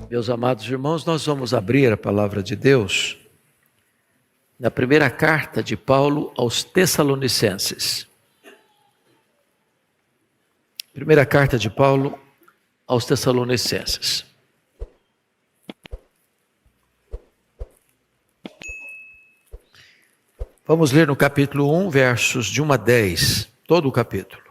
Meus amados irmãos, nós vamos abrir a palavra de Deus na primeira carta de Paulo aos Tessalonicenses. Primeira carta de Paulo aos Tessalonicenses. Vamos ler no capítulo 1, versos de 1 a 10, todo o capítulo.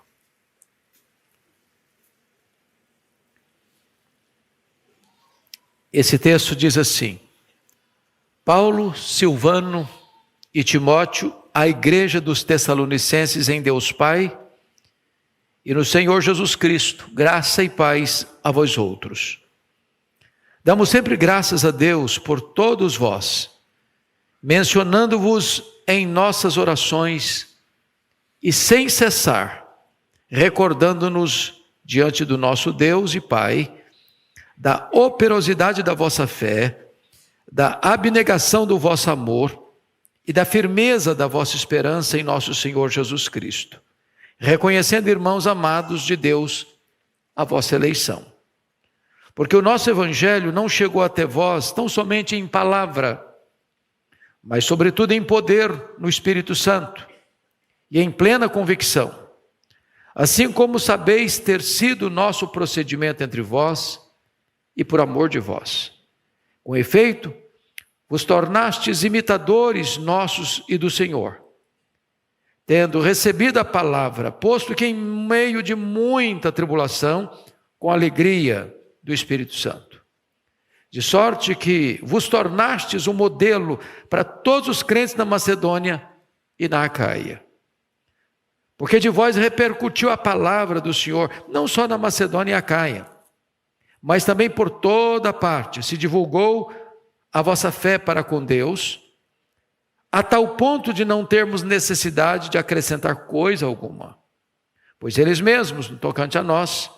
Esse texto diz assim: Paulo, Silvano e Timóteo, à igreja dos Tessalonicenses em Deus Pai e no Senhor Jesus Cristo, graça e paz a vós outros. Damos sempre graças a Deus por todos vós, mencionando-vos em nossas orações e sem cessar, recordando-nos diante do nosso Deus e Pai, da operosidade da vossa fé, da abnegação do vosso amor e da firmeza da vossa esperança em nosso Senhor Jesus Cristo, reconhecendo, irmãos amados de Deus, a vossa eleição. Porque o nosso evangelho não chegou até vós tão somente em palavra, mas sobretudo em poder no Espírito Santo e em plena convicção, assim como sabeis ter sido o nosso procedimento entre vós e por amor de vós. Com efeito, vos tornastes imitadores nossos e do Senhor, tendo recebido a palavra, posto que em meio de muita tribulação, com alegria do Espírito Santo. De sorte que vos tornastes um modelo para todos os crentes na Macedônia e na Acaia. Porque de vós repercutiu a palavra do Senhor, não só na Macedônia e Acaia, mas também por toda parte se divulgou a vossa fé para com Deus, a tal ponto de não termos necessidade de acrescentar coisa alguma. Pois eles mesmos, no tocante a nós,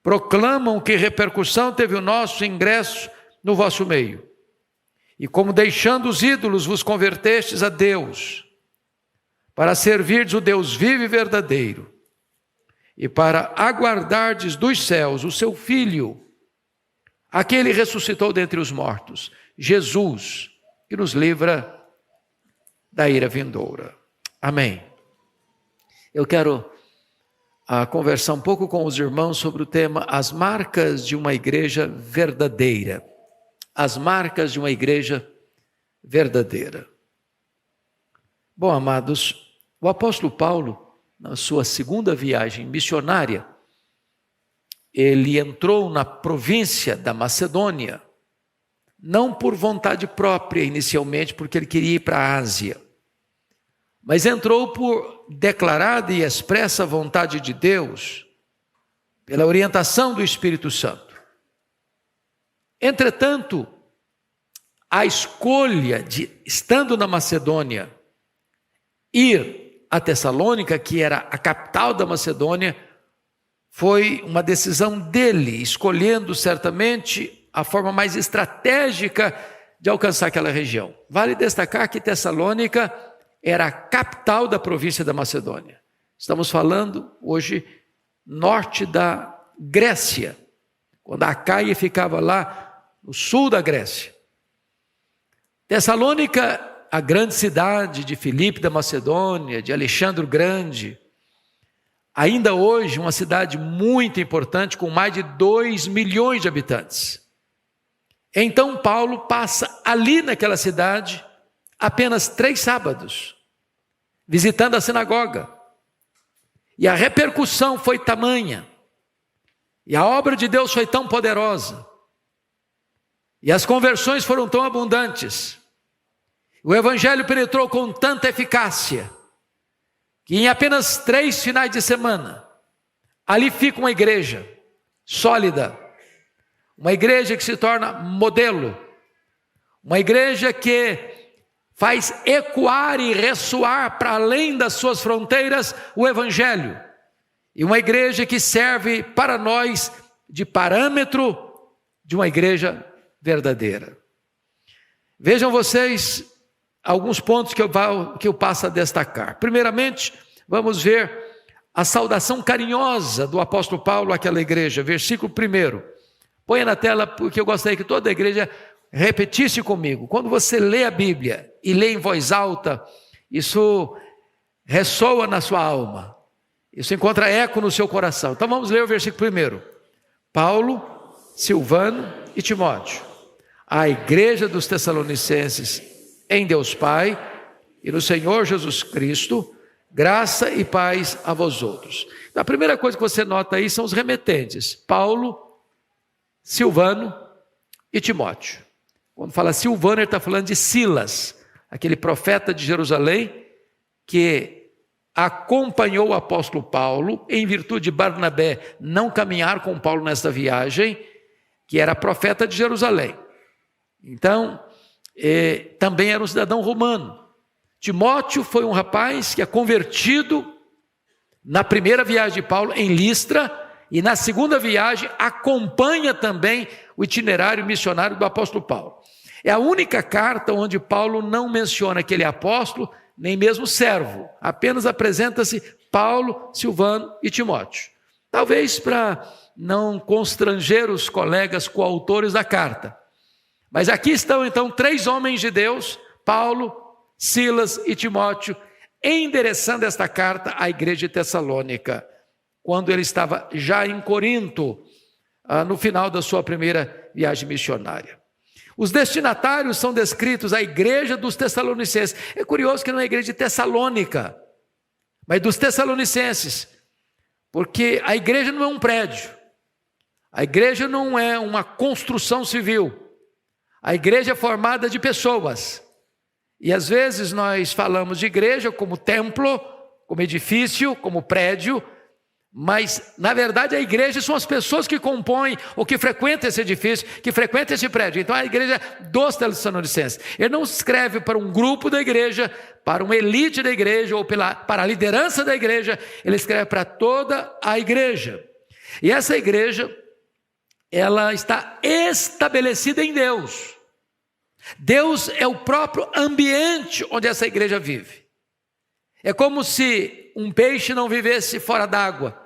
proclamam que repercussão teve o nosso ingresso no vosso meio. E como deixando os ídolos vos convertestes a Deus, para servirdes o Deus vivo e verdadeiro, e para aguardardes dos céus o seu Filho, aquele ressuscitou dentre os mortos, Jesus, que nos livra da ira vindoura. Amém. Eu quero conversar um pouco com os irmãos sobre o tema As marcas de uma igreja verdadeira. As marcas de uma igreja verdadeira. Bom, amados, o apóstolo Paulo, na sua segunda viagem missionária, ele entrou na província da Macedônia, não por vontade própria inicialmente, porque ele queria ir para a Ásia, mas entrou por declarada e expressa vontade de Deus, pela orientação do Espírito Santo. Entretanto, a escolha de, estando na Macedônia, ir a Tessalônica, que era a capital da Macedônia, foi uma decisão dele, escolhendo certamente a forma mais estratégica de alcançar aquela região. Vale destacar que Tessalônica era a capital da província da Macedônia. Estamos falando hoje norte da Grécia, quando a Acaia ficava lá no sul da Grécia. Tessalônica, a grande cidade de Filipe da Macedônia, de Alexandre o Grande, ainda hoje uma cidade muito importante, com mais de 2 milhões de habitantes. Então Paulo passa ali naquela cidade apenas 3 sábados, visitando a sinagoga. E a repercussão foi tamanha, e a obra de Deus foi tão poderosa, e as conversões foram tão abundantes, o evangelho penetrou com tanta eficácia, que em apenas 3 finais de semana, ali fica uma igreja sólida, uma igreja que se torna modelo, uma igreja que faz ecoar e ressoar para além das suas fronteiras o evangelho, e uma igreja que serve para nós de parâmetro de uma igreja verdadeira. Vejam vocês alguns pontos que eu passo a destacar. Primeiramente, vamos ver a saudação carinhosa do apóstolo Paulo àquela igreja. Versículo 1. Ponha na tela, porque eu gostaria que toda a igreja repetisse comigo. Quando você lê a Bíblia e lê em voz alta, isso ressoa na sua alma. Isso encontra eco no seu coração. Então vamos ler o versículo primeiro. Paulo, Silvano e Timóteo, a igreja dos Tessalonicenses em Deus Pai e no Senhor Jesus Cristo, graça e paz a vós outros. Então, a primeira coisa que você nota aí são os remetentes, Paulo, Silvano e Timóteo. Quando fala Silvano, ele está falando de Silas, aquele profeta de Jerusalém que acompanhou o apóstolo Paulo, em virtude de Barnabé não caminhar com Paulo nesta viagem, que era profeta de Jerusalém. Então, também era um cidadão romano. Timóteo foi um rapaz que é convertido na primeira viagem de Paulo em Listra, e na segunda viagem acompanha também o itinerário missionário do apóstolo Paulo. É a única carta onde Paulo não menciona que ele é apóstolo, nem mesmo servo. Apenas apresenta-se Paulo, Silvano e Timóteo. Talvez para não constranger os colegas coautores da carta. Mas aqui estão então 3 homens de Deus, Paulo, Silas e Timóteo, endereçando esta carta à igreja de Tessalônica, quando ele estava já em Corinto, no final da sua primeira viagem missionária. Os destinatários são descritos a igreja dos Tessalonicenses. É curioso que não é a igreja de Tessalônica, mas dos Tessalonicenses, porque a igreja não é um prédio, a igreja não é uma construção civil, a igreja é formada de pessoas. E às vezes nós falamos de igreja como templo, como edifício, como prédio, mas na verdade a igreja são as pessoas que compõem ou que frequentam esse edifício, que frequentam esse prédio. Então a igreja dos Tessalonicenses. Ele não escreve para um grupo da igreja, para uma elite da igreja ou para a liderança da igreja, ele escreve para toda a igreja. E essa igreja, ela está estabelecida em Deus. Deus é o próprio ambiente onde essa igreja vive. É como se um peixe não vivesse fora d'água,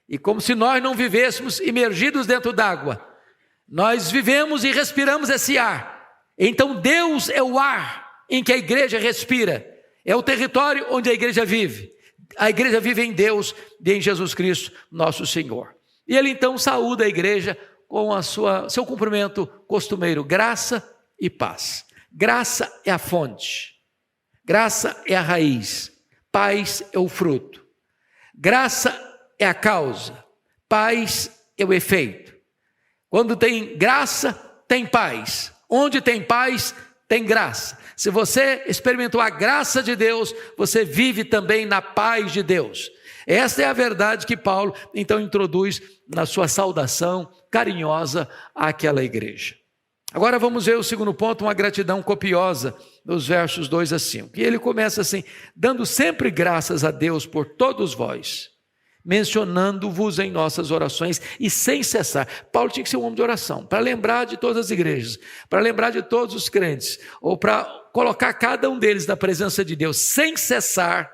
e como se nós não vivêssemos imergidos dentro d'água. Nós vivemos e respiramos esse ar. Então Deus é o ar em que a igreja respira, é o território onde a igreja vive. A igreja vive em Deus e em Jesus Cristo, nosso Senhor. E ele então saúda a igreja com seu cumprimento costumeiro, graça e paz. Graça é a fonte, graça é a raiz, paz é o fruto. Graça é a causa, paz é o efeito. Quando tem graça, tem paz. Onde tem paz, tem graça. Se você experimentou a graça de Deus, você vive também na paz de Deus. Esta é a verdade que Paulo então introduz na sua saudação carinhosa àquela igreja. Agora vamos ver o segundo ponto, uma gratidão copiosa, nos versos 2 a 5. E ele começa assim: dando sempre graças a Deus por todos vós, mencionando-vos em nossas orações e sem cessar. Paulo tinha que ser um homem de oração, para lembrar de todas as igrejas, para lembrar de todos os crentes, ou para colocar cada um deles na presença de Deus, sem cessar,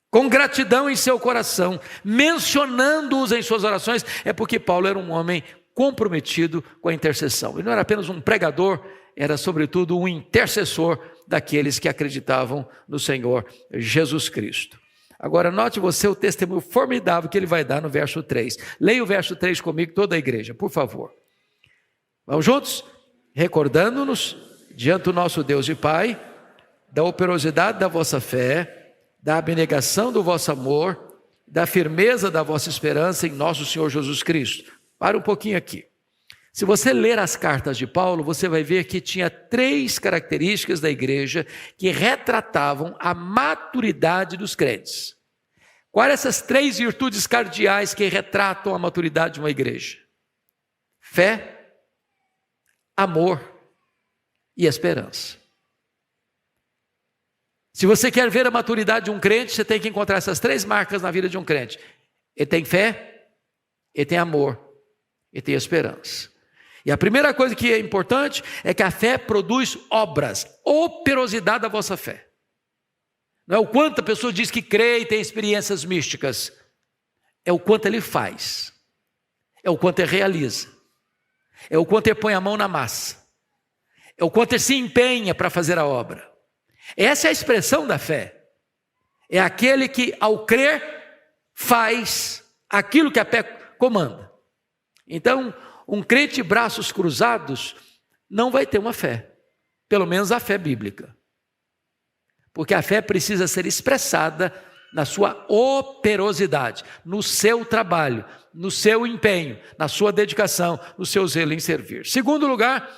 com gratidão em seu coração, mencionando-os em suas orações. É porque Paulo era um homem comprometido com a intercessão. Ele não era apenas um pregador, era sobretudo um intercessor daqueles que acreditavam no Senhor Jesus Cristo. Agora note você o testemunho formidável que ele vai dar no verso 3. Leia o verso 3 comigo, toda a igreja, por favor. Vamos juntos? Recordando-nos diante do nosso Deus e Pai, da operosidade da vossa fé, da abnegação do vosso amor, da firmeza da vossa esperança em nosso Senhor Jesus Cristo. Para um pouquinho aqui. Se você ler as cartas de Paulo, você vai ver que tinha 3 características da igreja que retratavam a maturidade dos crentes. Quais essas 3 virtudes cardeais que retratam a maturidade de uma igreja? Fé, amor e esperança. Se você quer ver a maturidade de um crente, você tem que encontrar essas 3 marcas na vida de um crente. Ele tem fé, ele tem amor, e tem esperança. E a primeira coisa que é importante é que a fé produz obras, operosidade da vossa fé. Não é o quanto a pessoa diz que crê e tem experiências místicas, é o quanto ele faz, é o quanto ele realiza. é o quanto ele põe a mão na massa, é o quanto ele se empenha para fazer a obra. Essa é a expressão da fé. É aquele que, ao crer, faz aquilo que a fé comanda. Então, um crente de braços cruzados não vai ter uma fé, pelo menos a fé bíblica. Porque a fé precisa ser expressada na sua operosidade, no seu trabalho, no seu empenho, na sua dedicação, no seu zelo em servir. Segundo lugar,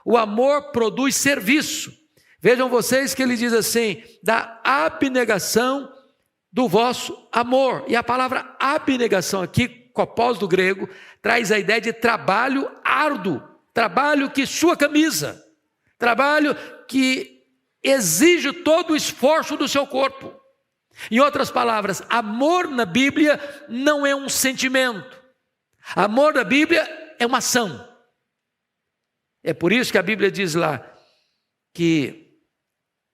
o amor produz serviço. Vejam vocês que ele diz assim, da abnegação do vosso amor. E a palavra abnegação aqui, copós do grego, traz a ideia de trabalho árduo, trabalho que sua camisa, trabalho que exige todo o esforço do seu corpo. Em outras palavras, amor na Bíblia não é um sentimento. Amor na Bíblia é uma ação. É por isso que a Bíblia diz lá que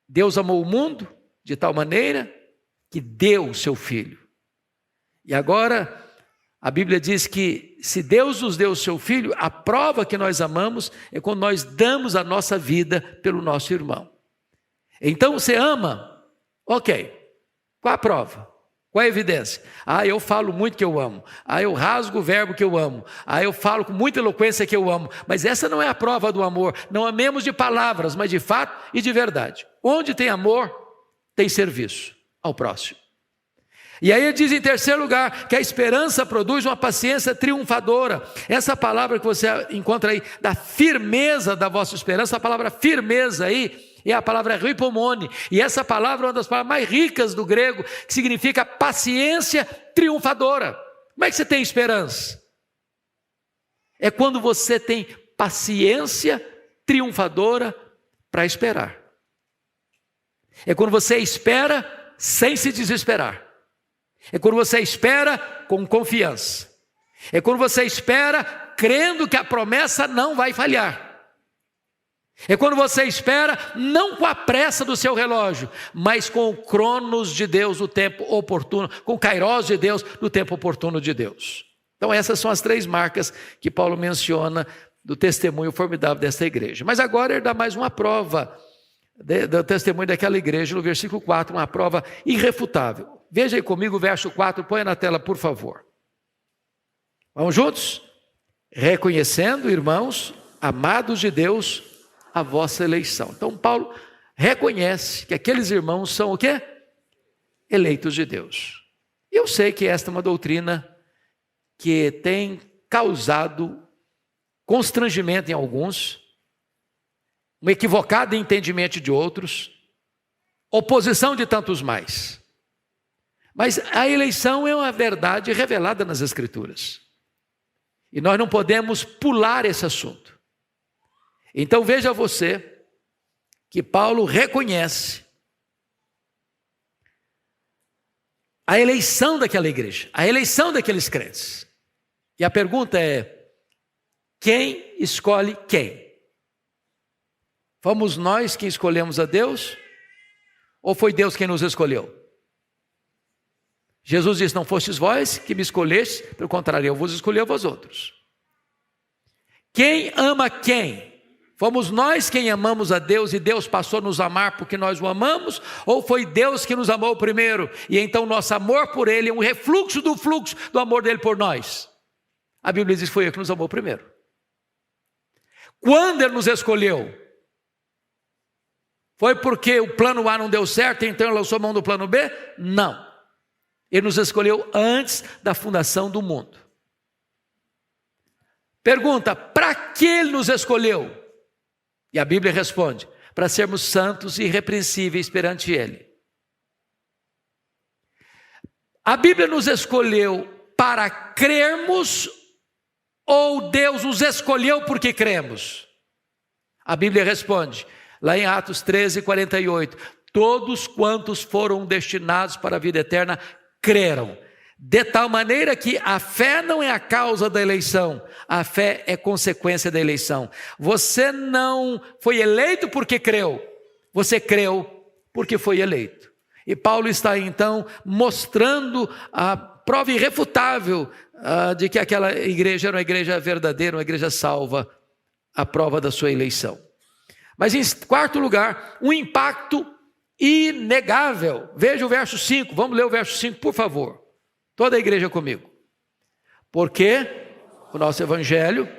Deus amou o mundo de tal maneira que deu o seu Filho. E agora a Bíblia diz que se Deus nos deu o seu Filho, a prova que nós amamos é quando nós damos a nossa vida pelo nosso irmão. Então você ama? Ok. Qual a prova? Qual a evidência? Eu falo muito que eu amo. Eu rasgo o verbo que eu amo. Eu falo com muita eloquência que eu amo. Mas essa não é a prova do amor. Não amemos de palavras, mas de fato e de verdade. Onde tem amor, tem serviço ao próximo. E aí ele diz em terceiro lugar, que a esperança produz uma paciência triunfadora. Essa palavra que você encontra aí, da firmeza da vossa esperança, a palavra firmeza aí, é a palavra ripomone, e essa palavra é uma das palavras mais ricas do grego, que significa paciência triunfadora. Como é que você tem esperança? É quando você tem paciência triunfadora para esperar. É quando você espera sem se desesperar. É quando você espera com confiança. É quando você espera crendo que a promessa não vai falhar. É quando você espera, não com a pressa do seu relógio, mas com o cronos de Deus, o tempo oportuno, com o kairos de Deus, do tempo oportuno de Deus. Então essas são as três marcas que Paulo menciona do testemunho formidável desta igreja. Mas agora ele dá mais uma prova do testemunho daquela igreja, no versículo 4, uma prova irrefutável. Veja aí comigo o verso 4, põe na tela, por favor. Vamos juntos? Reconhecendo, irmãos, amados de Deus, a vossa eleição. Então Paulo reconhece que aqueles irmãos são o quê? Eleitos de Deus. E eu sei que esta é uma doutrina que tem causado constrangimento em alguns, um equivocado entendimento de outros, oposição de tantos mais. Mas a eleição é uma verdade revelada nas Escrituras. E nós não podemos pular esse assunto. Então veja você que Paulo reconhece a eleição daquela igreja, a eleição daqueles crentes. E a pergunta é, quem escolhe quem? Fomos nós quem escolhemos a Deus? Ou foi Deus quem nos escolheu? Jesus disse, não fostes vós que me escolheste, pelo contrário, eu vos escolhi a vós outros. Quem ama quem? Fomos nós quem amamos a Deus e Deus passou a nos amar porque nós o amamos? Ou foi Deus que nos amou primeiro e então nosso amor por Ele é um refluxo do amor dEle por nós? A Bíblia diz que foi Ele que nos amou primeiro. Quando Ele nos escolheu? Foi porque o plano A não deu certo, então Ele lançou a mão do plano B? Não. Ele nos escolheu antes da fundação do mundo. Pergunta, para que Ele nos escolheu? E a Bíblia responde, para sermos santos e irrepreensíveis perante Ele. A Bíblia nos escolheu para crermos ou Deus nos escolheu porque cremos? A Bíblia responde, lá em Atos 13:48, todos quantos foram destinados para a vida eterna creram. De tal maneira que a fé não é a causa da eleição, a fé é consequência da eleição. Você não foi eleito porque creu, você creu porque foi eleito. E Paulo está então mostrando a prova irrefutável de que aquela igreja era uma igreja verdadeira, uma igreja salva, à prova da sua eleição. Mas em quarto lugar, um impacto inegável. Veja o verso 5, vamos ler o verso 5, por favor. Toda a igreja comigo. Porque o nosso evangelho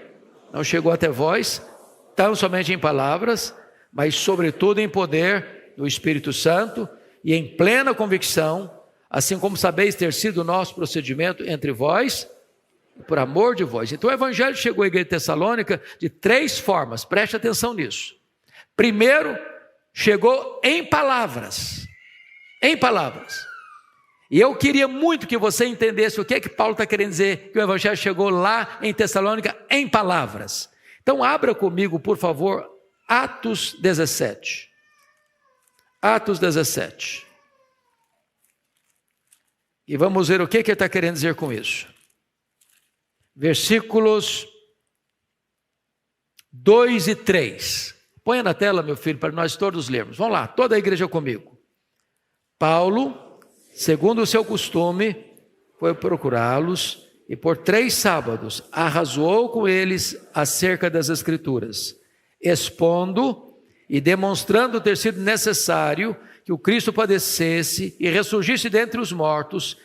não chegou até vós, tão somente em palavras, mas sobretudo em poder do Espírito Santo e em plena convicção, assim como sabeis ter sido o nosso procedimento entre vós, por amor de vós. Então o evangelho chegou à igreja de Tessalônica de 3 formas, preste atenção nisso. Primeiro, chegou em palavras. Em palavras. E eu queria muito que você entendesse o que é que Paulo está querendo dizer, que o evangelho chegou lá em Tessalônica em palavras. Então abra comigo, por favor, Atos 17. Atos 17. E vamos ver o que ele está querendo dizer com isso. Versículos 2 e 3. Ponha na tela, meu filho, para nós todos lermos. Vamos lá, toda a igreja comigo. Paulo, segundo o seu costume, foi procurá-los e por 3 sábados arrazoou com eles acerca das Escrituras, expondo e demonstrando ter sido necessário que o Cristo padecesse e ressurgisse dentre os mortos,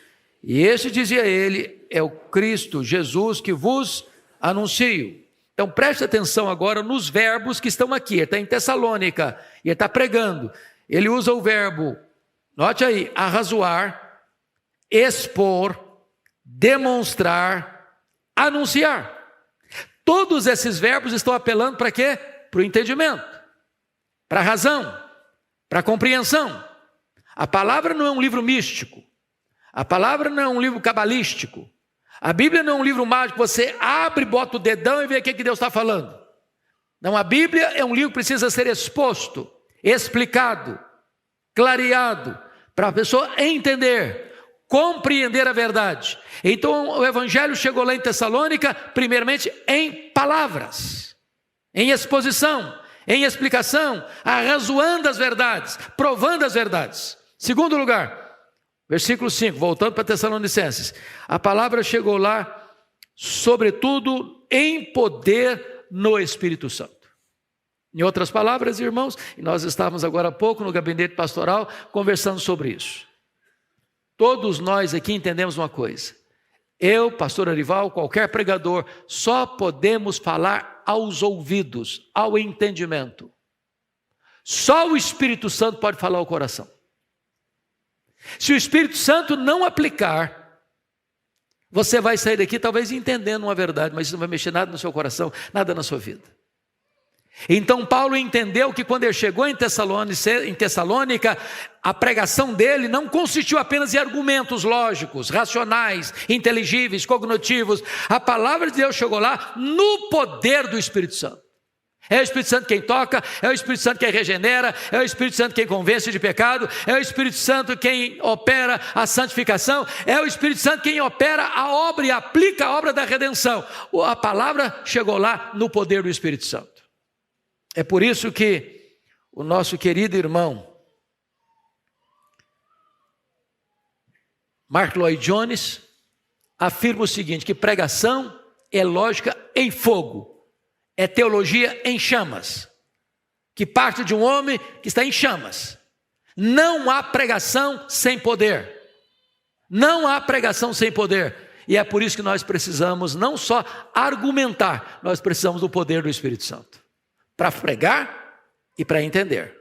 e este, dizia ele, é o Cristo, Jesus, que vos anuncio. Então preste atenção agora nos verbos que estão aqui. Ele está em Tessalônica e ele está pregando. Ele usa o verbo, note aí, arrazoar, expor, demonstrar, anunciar. Todos esses verbos estão apelando para quê? Para o entendimento, para a razão, para a compreensão. A palavra não é um livro místico. A palavra não é um livro cabalístico. A Bíblia não é um livro mágico, você abre, bota o dedão e vê o que Deus está falando. Não, a Bíblia é um livro que precisa ser exposto, explicado, clareado, para a pessoa entender, compreender a verdade. Então o evangelho chegou lá em Tessalônica, primeiramente em palavras, em exposição, em explicação, arrazoando as verdades, provando as verdades. Segundo lugar, versículo 5, voltando para Tessalonicenses. A palavra chegou lá, sobretudo em poder no Espírito Santo. Em outras palavras, irmãos, e nós estávamos agora há pouco no gabinete pastoral conversando sobre isso. Todos nós aqui entendemos uma coisa. Eu, pastor Arival, qualquer pregador, só podemos falar aos ouvidos, ao entendimento. Só o Espírito Santo pode falar ao coração. Se o Espírito Santo não aplicar, você vai sair daqui talvez entendendo uma verdade, mas isso não vai mexer nada no seu coração, nada na sua vida. Então Paulo entendeu que quando ele chegou em Tessalônica, a pregação dele não consistiu apenas em argumentos lógicos, racionais, inteligíveis, cognitivos. A palavra de Deus chegou lá no poder do Espírito Santo. É o Espírito Santo quem toca, é o Espírito Santo quem regenera, é o Espírito Santo quem convence de pecado, é o Espírito Santo quem opera a santificação, é o Espírito Santo quem opera a obra e aplica a obra da redenção. A palavra chegou lá no poder do Espírito Santo. É por isso que o nosso querido irmão Mark Lloyd Jones afirma o seguinte, que pregação é lógica em fogo. É teologia em chamas, que parte de um homem que está em chamas. Não há pregação sem poder. Não há pregação sem poder. E é por isso que nós precisamos não só argumentar, nós precisamos do poder do Espírito Santo. Para pregar e para entender.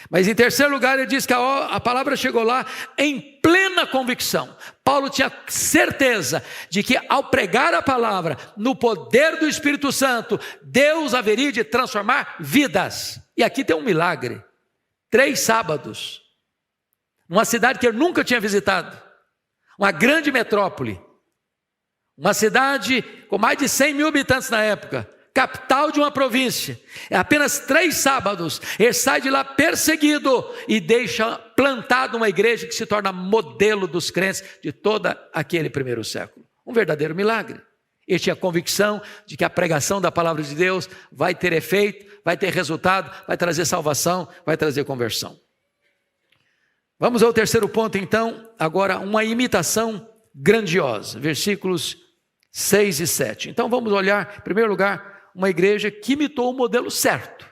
Mas em terceiro lugar ele diz que a palavra chegou lá em plena convicção. Paulo tinha certeza de que ao pregar a palavra no poder do Espírito Santo, Deus haveria de transformar vidas. E aqui tem um milagre. 3 sábados, numa cidade que eu nunca tinha visitado, uma grande metrópole, uma cidade com mais de 100 mil habitantes na época, capital de uma província. É apenas 3 sábados, ele sai de lá perseguido e deixa plantada uma igreja que se torna modelo dos crentes de todo aquele primeiro século. Um verdadeiro milagre. Ele tinha convicção de que a pregação da palavra de Deus vai ter efeito, vai ter resultado, vai trazer salvação, vai trazer conversão. Vamos ao terceiro ponto então, agora uma imitação grandiosa. Versículos 6 e 7. Então vamos olhar, em primeiro lugar, uma igreja que imitou o modelo certo.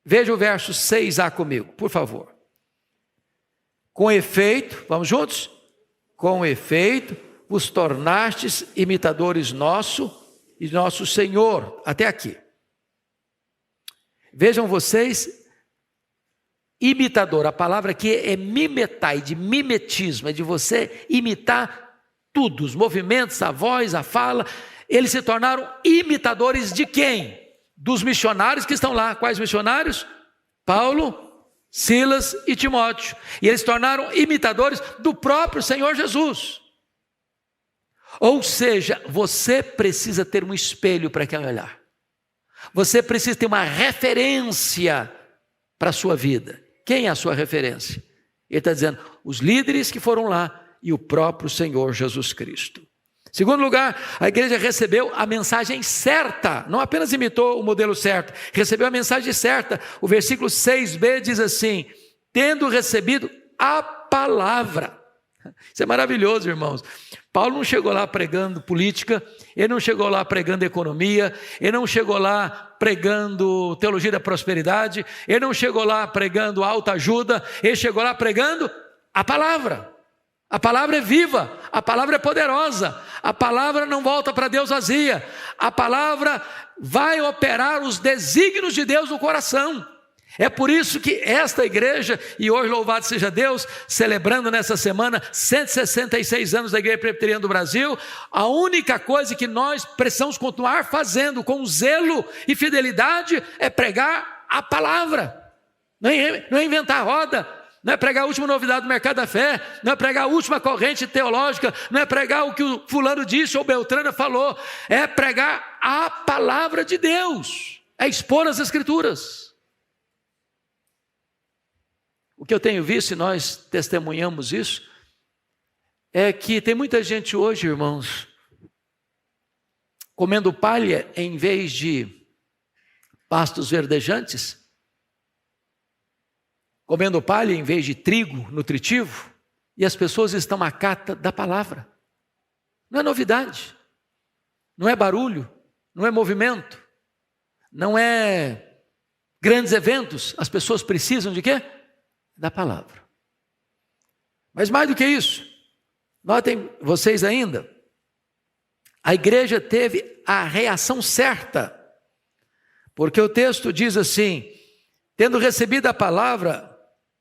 Veja o verso 6a comigo, por favor. Com efeito, vamos juntos? Com efeito, vos tornastes imitadores nosso e nosso Senhor. Até aqui. Vejam vocês, imitador, a palavra aqui é mimetai, de mimetismo, é de você imitar tudo, os movimentos, a voz, a fala. Eles se tornaram imitadores de quem? Dos missionários que estão lá. Quais missionários? Paulo, Silas e Timóteo. E eles se tornaram imitadores do próprio Senhor Jesus. Ou seja, você precisa ter um espelho para quem olhar. Você precisa ter uma referência para a sua vida. Quem é a sua referência? Ele está dizendo, os líderes que foram lá e o próprio Senhor Jesus Cristo. Segundo lugar, a igreja recebeu a mensagem certa, não apenas imitou o modelo certo, recebeu a mensagem certa. O versículo 6b diz assim, tendo recebido a palavra. Isso é maravilhoso, irmãos. Paulo não chegou lá pregando política, ele não chegou lá pregando economia, ele não chegou lá pregando teologia da prosperidade, ele não chegou lá pregando autoajuda, ele chegou lá pregando a palavra. A palavra é viva, a palavra é poderosa, a palavra não volta para Deus vazia, a palavra vai operar os desígnios de Deus no coração. É por isso que esta igreja, e hoje louvado seja Deus, celebrando nessa semana 166 anos da Igreja Presbiteriana do Brasil, a única coisa que nós precisamos continuar fazendo com zelo e fidelidade é pregar a palavra, não é inventar roda, não é pregar a última novidade do mercado da fé, não é pregar a última corrente teológica, não é pregar o que o fulano disse ou Beltrana falou, é pregar a palavra de Deus, é expor as Escrituras. O que eu tenho visto, e nós testemunhamos isso, é que tem muita gente hoje, irmãos, comendo palha em vez de pastos verdejantes, comendo palha em vez de trigo nutritivo, e as pessoas estão à cata da palavra. Não é novidade, não é barulho, não é movimento, não é grandes eventos. As pessoas precisam de quê? Da palavra. Mas mais do que isso, notem vocês ainda, a igreja teve a reação certa, porque o texto diz assim, tendo recebido a palavra,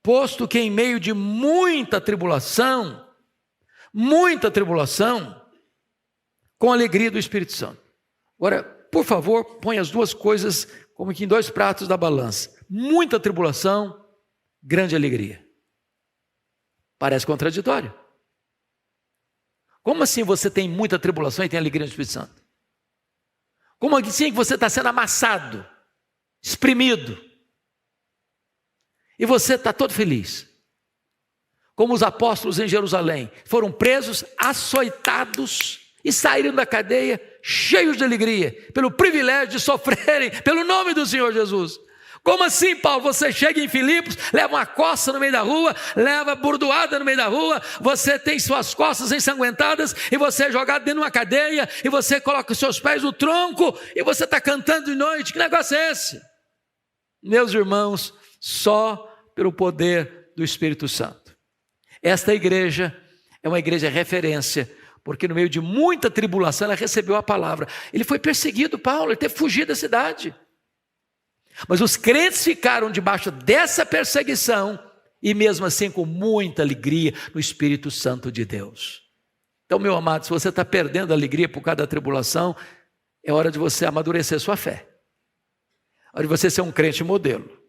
posto que em meio de muita tribulação, com a alegria do Espírito Santo. Agora, por favor, põe as duas coisas como que em dois pratos da balança. Muita tribulação, grande alegria. Parece contraditório. Como assim você tem muita tribulação e tem alegria no Espírito Santo? Como assim você está sendo amassado, espremido, e você está todo feliz? Como os apóstolos em Jerusalém, foram presos, açoitados e saíram da cadeia cheios de alegria, pelo privilégio de sofrerem pelo nome do Senhor Jesus. Como assim, Paulo? Você chega em Filipos, leva uma coça no meio da rua, leva bordoada no meio da rua, você tem suas costas ensanguentadas, e você é jogado dentro de uma cadeia, e você coloca os seus pés no tronco, e você está cantando de noite. Que negócio é esse? Meus irmãos, só pelo poder do Espírito Santo. Esta igreja é uma igreja referência, porque no meio de muita tribulação ela recebeu a palavra. Ele foi perseguido, Paulo, ele teve que fugir da cidade. Mas os crentes ficaram debaixo dessa perseguição e mesmo assim com muita alegria no Espírito Santo de Deus. Então, meu amado, se você está perdendo a alegria por causa da tribulação, é hora de você amadurecer sua fé. É hora de você ser um crente modelo.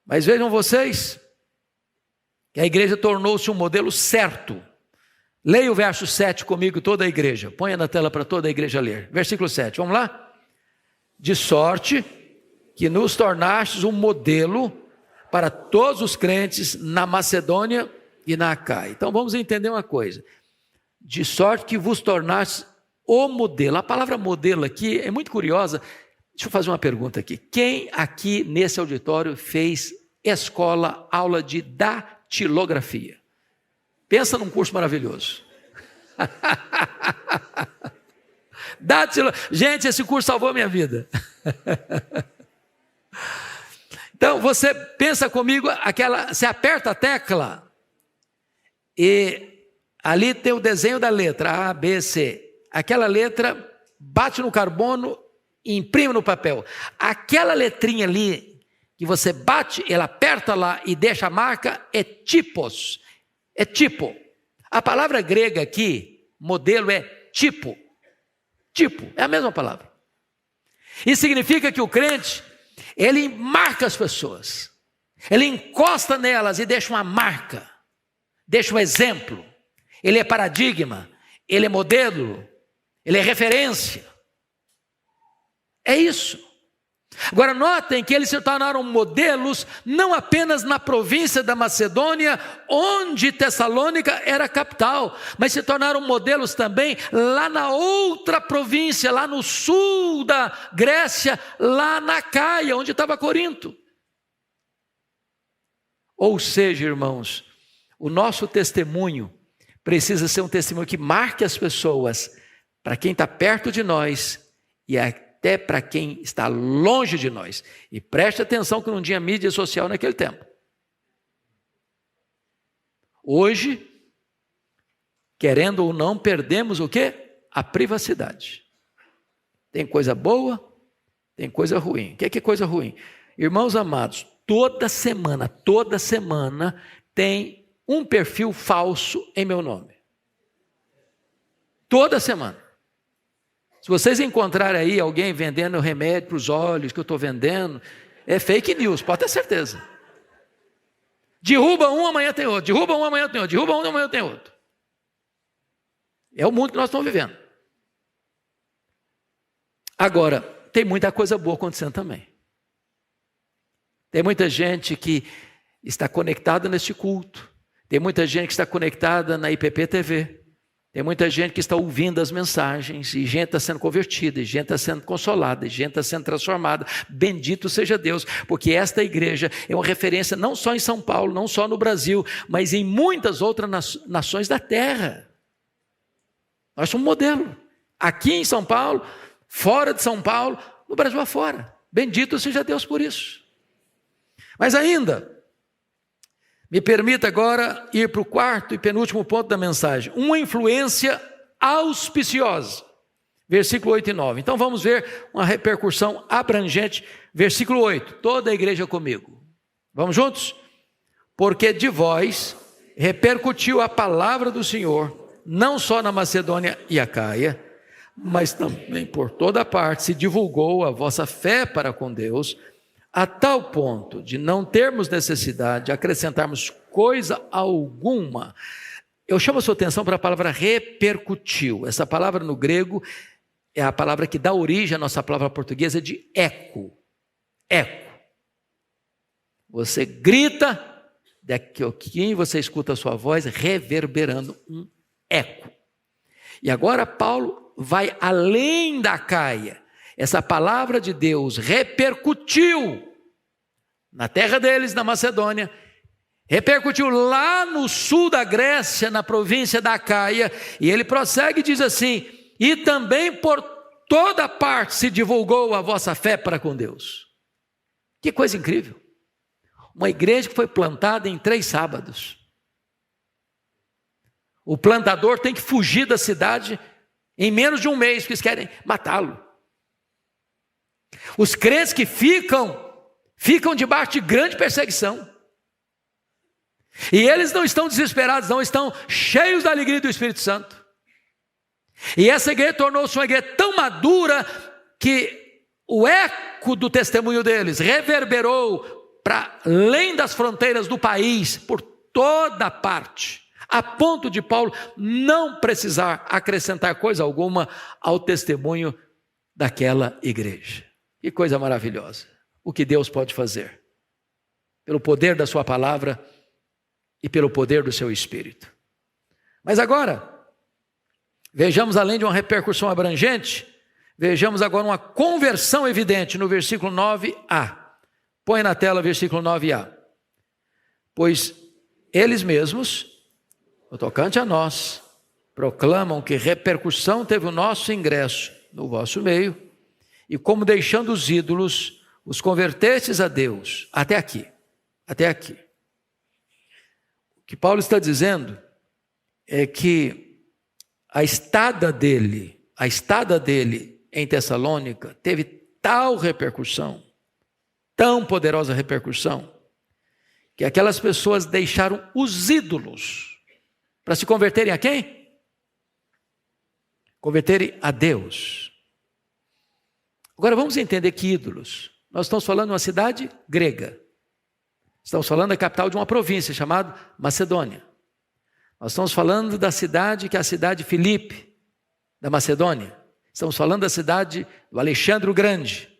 Mas vejam vocês que a igreja tornou-se um modelo certo. Leia o verso 7 comigo, toda a igreja. Ponha na tela para toda a igreja ler. Versículo 7, vamos lá? De sorte que nos tornastes um modelo para todos os crentes na Macedônia e na Acaia. Então vamos entender uma coisa. De sorte que vos tornastes o modelo. A palavra modelo aqui é muito curiosa. Deixa eu fazer uma pergunta aqui. Quem aqui nesse auditório fez escola, aula de datilografia? Pensa num curso maravilhoso. Gente, esse curso salvou a minha vida. Então, você pensa comigo, você aperta a tecla e ali tem o desenho da letra A, B, C. Aquela letra bate no carbono e imprime no papel. Aquela letrinha ali que você bate, ela aperta lá e deixa a marca, é tipos. É tipo. A palavra grega aqui, modelo, é tipo. Tipo, é a mesma palavra. Isso significa que o crente, ele marca as pessoas. Ele encosta nelas e deixa uma marca. Deixa um exemplo. Ele é paradigma. Ele é modelo. Ele é referência. É isso. Agora notem que eles se tornaram modelos não apenas na província da Macedônia, onde Tessalônica era a capital, mas se tornaram modelos também lá na outra província, lá no sul da Grécia, lá na Caia, onde estava Corinto. Ou seja, irmãos, o nosso testemunho precisa ser um testemunho que marque as pessoas, para quem está perto de nós e até para quem está longe de nós. E preste atenção que não tinha mídia social naquele tempo. Hoje, querendo ou não, perdemos o quê? A privacidade. Tem coisa boa, tem coisa ruim. O que é coisa ruim? Irmãos amados, toda semana tem um perfil falso em meu nome. Toda semana. Se vocês encontrarem aí alguém vendendo remédio para os olhos que eu estou vendendo, é fake news, pode ter certeza. Derruba um, amanhã tem outro. Derruba um, amanhã tem outro. Derruba um, amanhã tem outro. É o mundo que nós estamos vivendo. Agora, tem muita coisa boa acontecendo também. Tem muita gente que está conectada neste culto. Tem muita gente que está conectada na IPP TV. Tem muita gente que está ouvindo as mensagens, e gente está sendo convertida, e gente está sendo consolada, e gente está sendo transformada. Bendito seja Deus, porque esta igreja é uma referência não só em São Paulo, não só no Brasil, mas em muitas outras nações da terra. Nós somos modelo. Aqui em São Paulo, fora de São Paulo, no Brasil afora. Bendito seja Deus por isso. Mas ainda, me permita agora ir para o quarto e penúltimo ponto da mensagem. Uma influência auspiciosa. Versículo 8 e 9. Então vamos ver uma repercussão abrangente. Versículo 8. Toda a igreja comigo. Vamos juntos? Porque de vós repercutiu a palavra do Senhor, não só na Macedônia e Acaia, mas também por toda parte se divulgou a vossa fé para com Deus, a tal ponto de não termos necessidade de acrescentarmos coisa alguma. Eu chamo a sua atenção para a palavra repercutiu. Essa palavra no grego é a palavra que dá origem à nossa palavra portuguesa de eco. Eco. Você grita, daqui a pouquinho você escuta a sua voz reverberando um eco. E agora Paulo vai além da Caia. Essa palavra de Deus repercutiu na terra deles, na Macedônia, repercutiu lá no sul da Grécia, na província da Acaia, e ele prossegue e diz assim: e também por toda parte se divulgou a vossa fé para com Deus. Que coisa incrível! Uma igreja que foi plantada em 3 sábados. O plantador tem que fugir da cidade em menos de um mês, porque eles querem matá-lo. Os crentes que ficam debaixo de grande perseguição. E eles não estão desesperados, não, estão cheios da alegria do Espírito Santo. E essa igreja tornou-se uma igreja tão madura que o eco do testemunho deles reverberou para além das fronteiras do país, por toda parte, a ponto de Paulo não precisar acrescentar coisa alguma ao testemunho daquela igreja. Que coisa maravilhosa, o que Deus pode fazer, pelo poder da sua palavra e pelo poder do seu Espírito. Mas agora, vejamos além de uma repercussão abrangente, vejamos agora uma conversão evidente no versículo 9a. Põe na tela o versículo 9a. Pois eles mesmos, no tocante a nós, proclamam que repercussão teve o nosso ingresso no vosso meio, e como deixando os ídolos, os convertestes a Deus. Até aqui. Até aqui. O que Paulo está dizendo é que a estada dele em Tessalônica teve tal repercussão, tão poderosa repercussão, que aquelas pessoas deixaram os ídolos para se converterem a quem? Converterem a Deus. Agora vamos entender que ídolos. Nós estamos falando de uma cidade grega. Estamos falando da capital de uma província chamada Macedônia. Nós estamos falando da cidade que é a cidade de Filipe, da Macedônia. Estamos falando da cidade do Alexandre o Grande.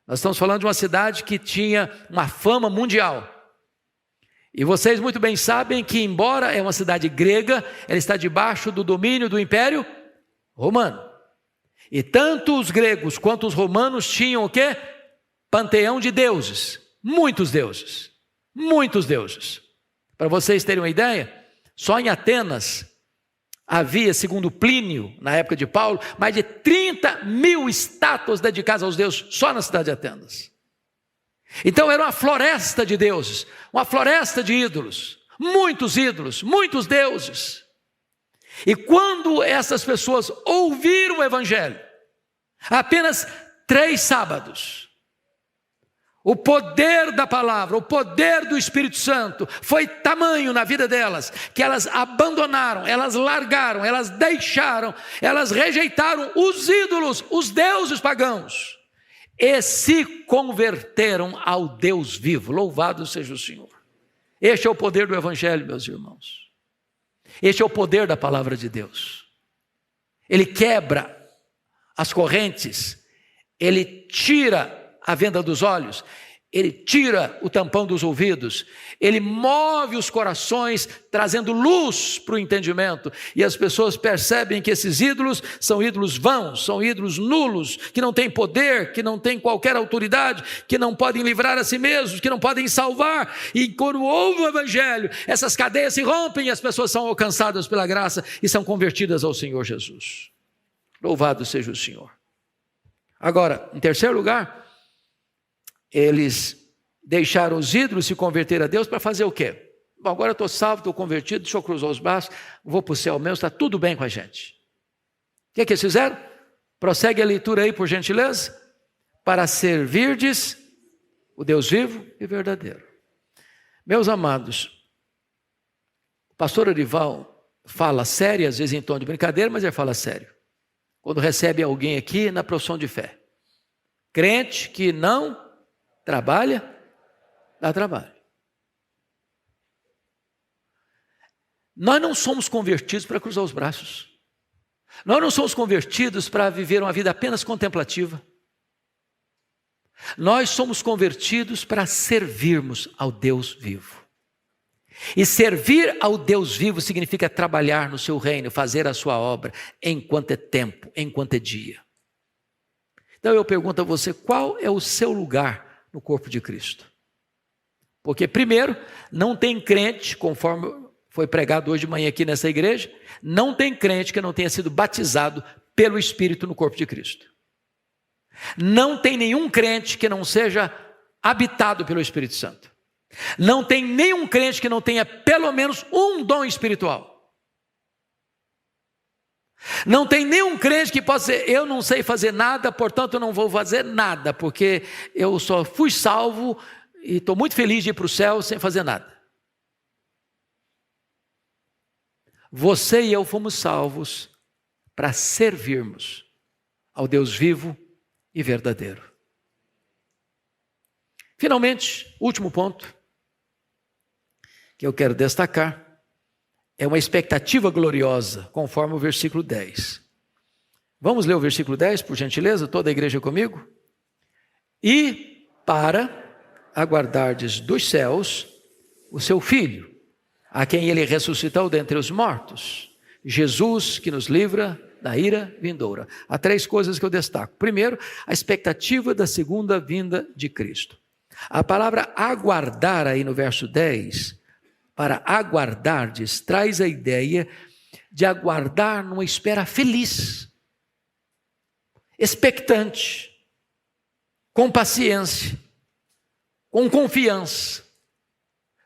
Nós estamos falando de uma cidade que tinha uma fama mundial. E vocês muito bem sabem que, embora é uma cidade grega, ela está debaixo do domínio do Império Romano. E tanto os gregos quanto os romanos tinham o quê? Panteão de deuses. Muitos deuses. Muitos deuses. Para vocês terem uma ideia, só em Atenas havia, segundo Plínio, na época de Paulo, mais de 30 mil estátuas dedicadas aos deuses, só na cidade de Atenas. Então era uma floresta de deuses, uma floresta de ídolos, muitos deuses. E quando essas pessoas ouviram o Evangelho, apenas 3 sábados, o poder da palavra, o poder do Espírito Santo foi tamanho na vida delas, que elas abandonaram, elas largaram, elas deixaram, elas rejeitaram os ídolos, os deuses pagãos, e se converteram ao Deus vivo. Louvado seja o Senhor. Este é o poder do Evangelho, meus irmãos. Este é o poder da palavra de Deus. Ele quebra as correntes, ele tira a venda dos olhos, ele tira o tampão dos ouvidos, ele move os corações, trazendo luz para o entendimento, e as pessoas percebem que esses ídolos são ídolos vãos, são ídolos nulos, que não têm poder, que não têm qualquer autoridade, que não podem livrar a si mesmos, que não podem salvar. E quando ouvem o Evangelho, essas cadeias se rompem e as pessoas são alcançadas pela graça e são convertidas ao Senhor Jesus. Louvado seja o Senhor. Agora, em terceiro lugar, eles deixaram os ídolos se converter a Deus para fazer o quê? Bom, agora eu estou salvo, estou convertido, deixa eu cruzar os braços, vou para o céu mesmo, está tudo bem com a gente. O que é que eles fizeram? Prossegue a leitura aí, por gentileza. Para servirdes o Deus vivo e verdadeiro. Meus amados, o pastor Orival fala sério, às vezes em tom de brincadeira, mas ele fala sério. Quando recebe alguém aqui na profissão de fé. Crente que não trabalha, dá trabalho. Nós não somos convertidos para cruzar os braços. Nós não somos convertidos para viver uma vida apenas contemplativa. Nós somos convertidos para servirmos ao Deus vivo. E servir ao Deus vivo significa trabalhar no seu reino, fazer a sua obra, enquanto é tempo, enquanto é dia. Então eu pergunto a você, qual é o seu lugar no corpo de Cristo? Porque primeiro, não tem crente, conforme foi pregado hoje de manhã aqui nessa igreja, não tem crente que não tenha sido batizado pelo Espírito no corpo de Cristo. Não tem nenhum crente que não seja habitado pelo Espírito Santo. Não tem nenhum crente que não tenha pelo menos um dom espiritual. Não tem nenhum crente que possa dizer, eu não sei fazer nada, portanto eu não vou fazer nada, porque eu só fui salvo e estou muito feliz de ir para o céu sem fazer nada. Você e eu fomos salvos para servirmos ao Deus vivo e verdadeiro. Finalmente, último ponto que eu quero destacar é uma expectativa gloriosa, conforme o versículo 10. Vamos ler o versículo 10, por gentileza, toda a igreja comigo? E para aguardardes dos céus o seu Filho, a quem ele ressuscitou dentre os mortos, Jesus, que nos livra da ira vindoura. Há 3 coisas que eu destaco. Primeiro, a expectativa da segunda vinda de Cristo. A palavra aguardar aí no verso 10, para aguardardes, traz a ideia de aguardar numa espera feliz. expectante, com paciência, com confiança.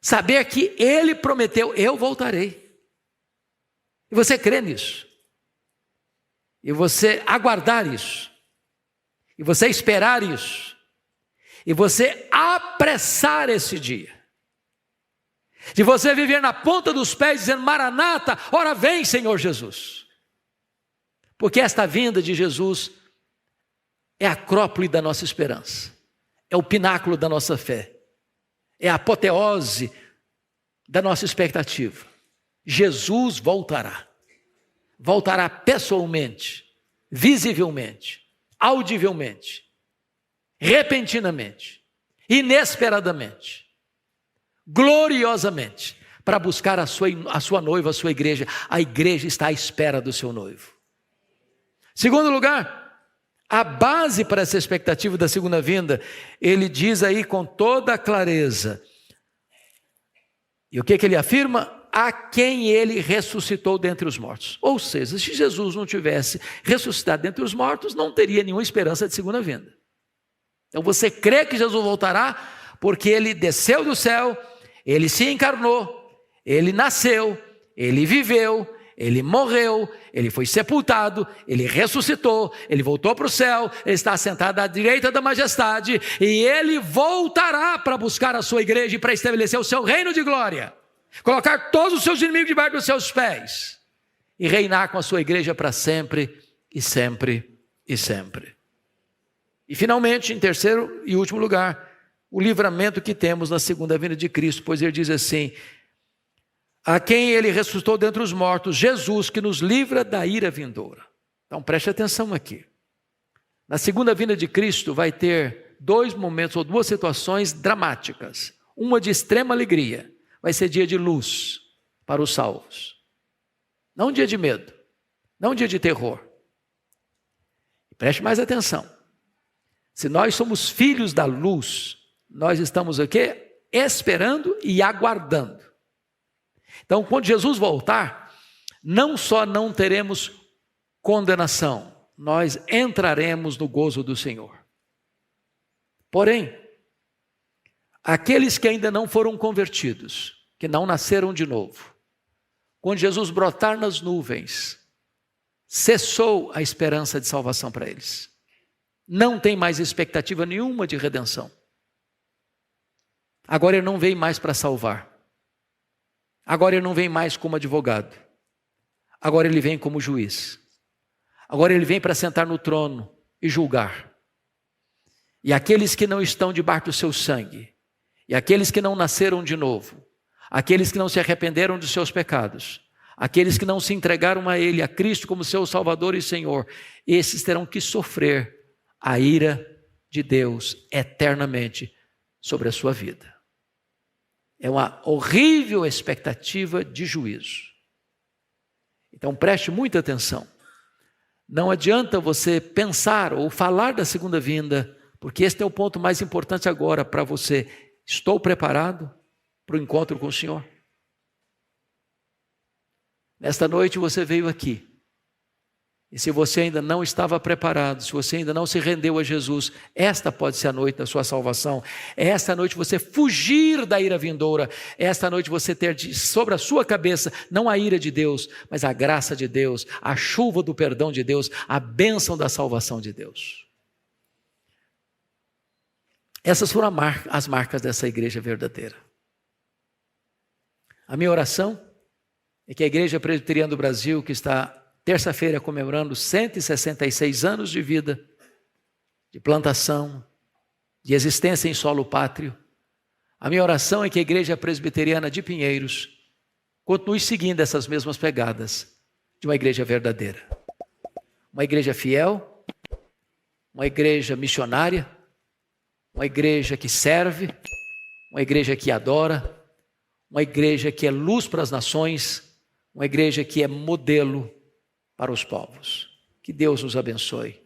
Saber que Ele prometeu, eu voltarei. E você crê nisso. E você aguardar isso. E você esperar isso. E você apressar esse dia. De você viver na ponta dos pés dizendo, Maranata, ora vem, Senhor Jesus. Porque esta vinda de Jesus é a acrópole da nossa esperança. É o pináculo da nossa fé. É a apoteose da nossa expectativa. Jesus voltará. Voltará pessoalmente, visivelmente, audivelmente, repentinamente, inesperadamente, gloriosamente, para buscar a sua noiva, a sua igreja. A igreja está à espera do seu noivo. Segundo lugar, a base para essa expectativa da segunda vinda, ele diz aí com toda a clareza. E o que ele afirma? A quem ele ressuscitou dentre os mortos. Ou seja, se Jesus não tivesse ressuscitado dentre os mortos, não teria nenhuma esperança de segunda vinda. Então você crê que Jesus voltará porque ele desceu do céu, ele se encarnou, ele nasceu, ele viveu, ele morreu, ele foi sepultado, ele ressuscitou, ele voltou para o céu, ele está sentado à direita da majestade e ele voltará para buscar a sua igreja e para estabelecer o seu reino de glória, colocar todos os seus inimigos debaixo dos seus pés e reinar com a sua igreja para sempre e sempre e sempre. E finalmente, em terceiro e último lugar, o livramento que temos na segunda vinda de Cristo, pois ele diz assim, a quem ele ressuscitou dentre os mortos, Jesus, que nos livra da ira vindoura. Então preste atenção aqui. Na segunda vinda de Cristo vai ter dois momentos ou duas situações dramáticas. Uma de extrema alegria, vai ser dia de luz para os salvos. Não um dia de medo, não um dia de terror. Preste mais atenção. Se nós somos filhos da luz, nós estamos aqui esperando e aguardando. Então, quando Jesus voltar, não só não teremos condenação, nós entraremos no gozo do Senhor. Porém, aqueles que ainda não foram convertidos, que não nasceram de novo, quando Jesus brotar nas nuvens, cessou a esperança de salvação para eles. Não tem mais expectativa nenhuma de redenção. Agora ele não vem mais para salvar. Agora ele não vem mais como advogado. Agora ele vem como juiz. Agora ele vem para sentar no trono e julgar. E aqueles que não estão debaixo do seu sangue, e aqueles que não nasceram de novo, aqueles que não se arrependeram dos seus pecados, aqueles que não se entregaram a Ele, a Cristo como seu Salvador e Senhor, esses terão que sofrer a ira de Deus eternamente sobre a sua vida. É uma horrível expectativa de juízo. Então preste muita atenção. Não adianta você pensar ou falar da segunda vinda, porque este é o ponto mais importante agora para você. Estou preparado para o encontro com o Senhor? Nesta noite você veio aqui. E se você ainda não estava preparado, se você ainda não se rendeu a Jesus, esta pode ser a noite da sua salvação. Esta noite você fugir da ira vindoura. Esta noite você ter sobre a sua cabeça, não a ira de Deus, mas a graça de Deus, a chuva do perdão de Deus, a bênção da salvação de Deus. Essas foram as marcas dessa igreja verdadeira. A minha oração é que a Igreja Presbiteriana do Brasil, que está terça-feira comemorando 166 anos de vida, de plantação, de existência em solo pátrio, a minha oração é que a Igreja Presbiteriana de Pinheiros continue seguindo essas mesmas pegadas de uma igreja verdadeira. Uma igreja fiel, uma igreja missionária, uma igreja que serve, uma igreja que adora, uma igreja que é luz para as nações, uma igreja que é modelo para os povos. Que Deus nos abençoe,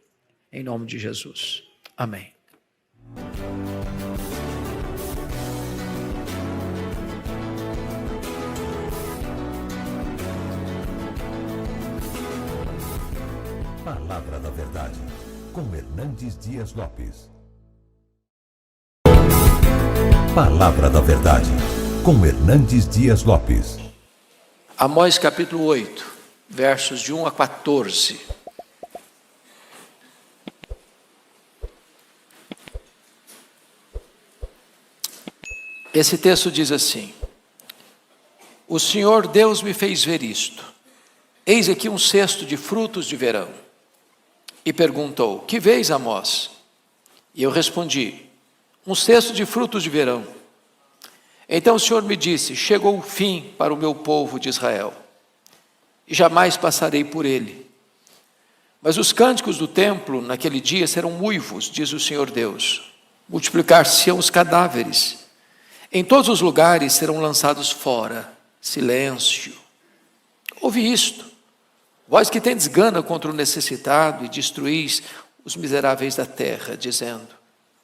em nome de Jesus. Amém. Palavra da Verdade, com Hernandes Dias Lopes. Palavra da Verdade, com Hernandes Dias Lopes. Amós capítulo 8, versos de 1 a 14. Esse texto diz assim: O Senhor Deus me fez ver isto. Eis aqui um cesto de frutos de verão. E perguntou: Que vês, Amós? E eu respondi: Um cesto de frutos de verão. Então o Senhor me disse: Chegou o fim para o meu povo de Israel, e jamais passarei por ele. Mas os cânticos do templo naquele dia serão uivos, diz o Senhor Deus. Multiplicar-se-ão os cadáveres. Em todos os lugares serão lançados fora. Silêncio. Ouve isto. Vós que tendes gana contra o necessitado e destruís os miseráveis da terra, dizendo: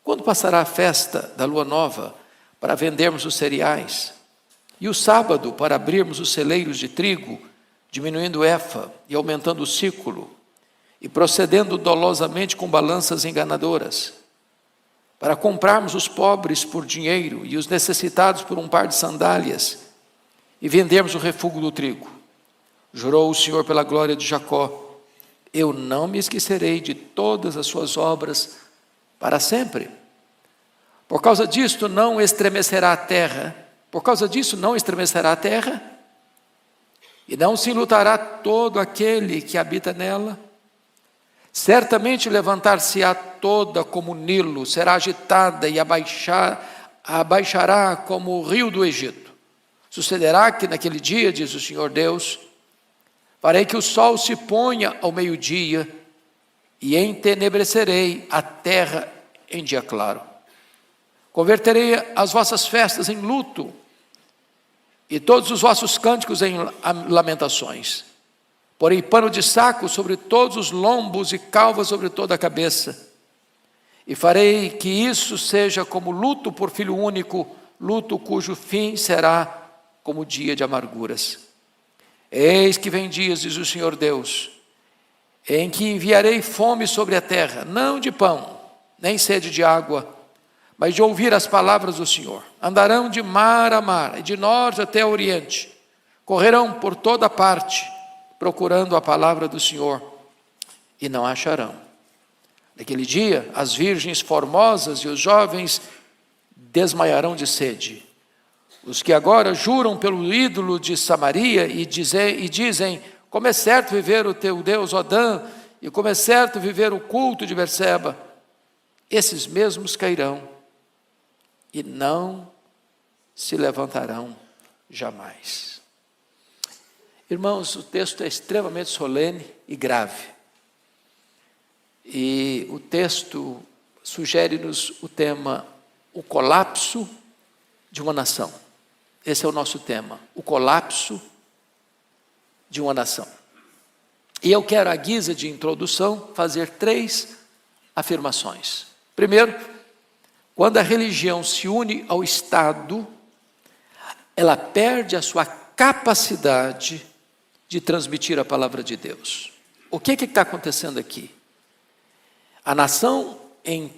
Quando passará a festa da lua nova para vendermos os cereais? E o sábado para abrirmos os celeiros de trigo, diminuindo o efa e aumentando o ciclo, e procedendo dolosamente com balanças enganadoras, para comprarmos os pobres por dinheiro e os necessitados por um par de sandálias, e vendermos o refúgio do trigo. Jurou o Senhor pela glória de Jacó: Eu não me esquecerei de todas as suas obras para sempre. Por causa disto não estremecerá a terra, e não se lutará todo aquele que habita nela. Certamente levantar-se-á toda como o Nilo, será agitada e abaixará como o rio do Egito. Sucederá que naquele dia, diz o Senhor Deus, farei que o sol se ponha ao meio-dia e entenebrecerei a terra em dia claro. Converterei as vossas festas em luto e todos os vossos cânticos em lamentações. Porei pano de saco sobre todos os lombos e calvas sobre toda a cabeça. E farei que isso seja como luto por filho único, luto cujo fim será como dia de amarguras. Eis que vem dias, diz o Senhor Deus, em que enviarei fome sobre a terra, não de pão, nem sede de água, mas de ouvir as palavras do Senhor. Andarão de mar a mar, e de norte até o oriente, correrão por toda parte, procurando a palavra do Senhor, e não acharão. Naquele dia, as virgens formosas e os jovens desmaiarão de sede. Os que agora juram pelo ídolo de Samaria e dizem: Como é certo viver o teu Deus Odã, e como é certo viver o culto de Berseba, esses mesmos cairão e não se levantarão jamais. Irmãos, o texto é extremamente solene e grave. E o texto sugere-nos o tema: o colapso de uma nação. Esse é o nosso tema, o colapso de uma nação. E eu quero, à guisa de introdução, fazer 3 afirmações. Primeiro, quando a religião se une ao Estado, ela perde a sua capacidade de transmitir a palavra de Deus. O que está acontecendo aqui? A nação em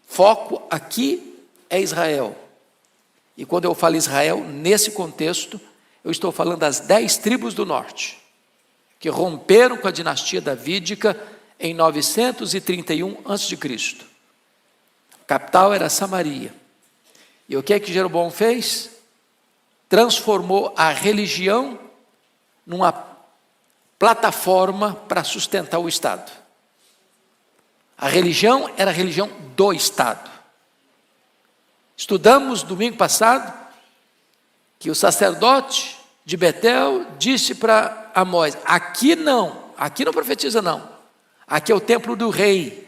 foco aqui é Israel. E quando eu falo Israel, nesse contexto, eu estou falando das 10 tribos do norte, que romperam com a dinastia davídica em 931 a.C. A capital era Samaria. E o que é que Jeroboão fez? Transformou a religião numa plataforma para sustentar o Estado. A religião era a religião do Estado. Estudamos domingo passado que o sacerdote de Betel disse para Amós: aqui não profetiza não. Aqui é o templo do rei,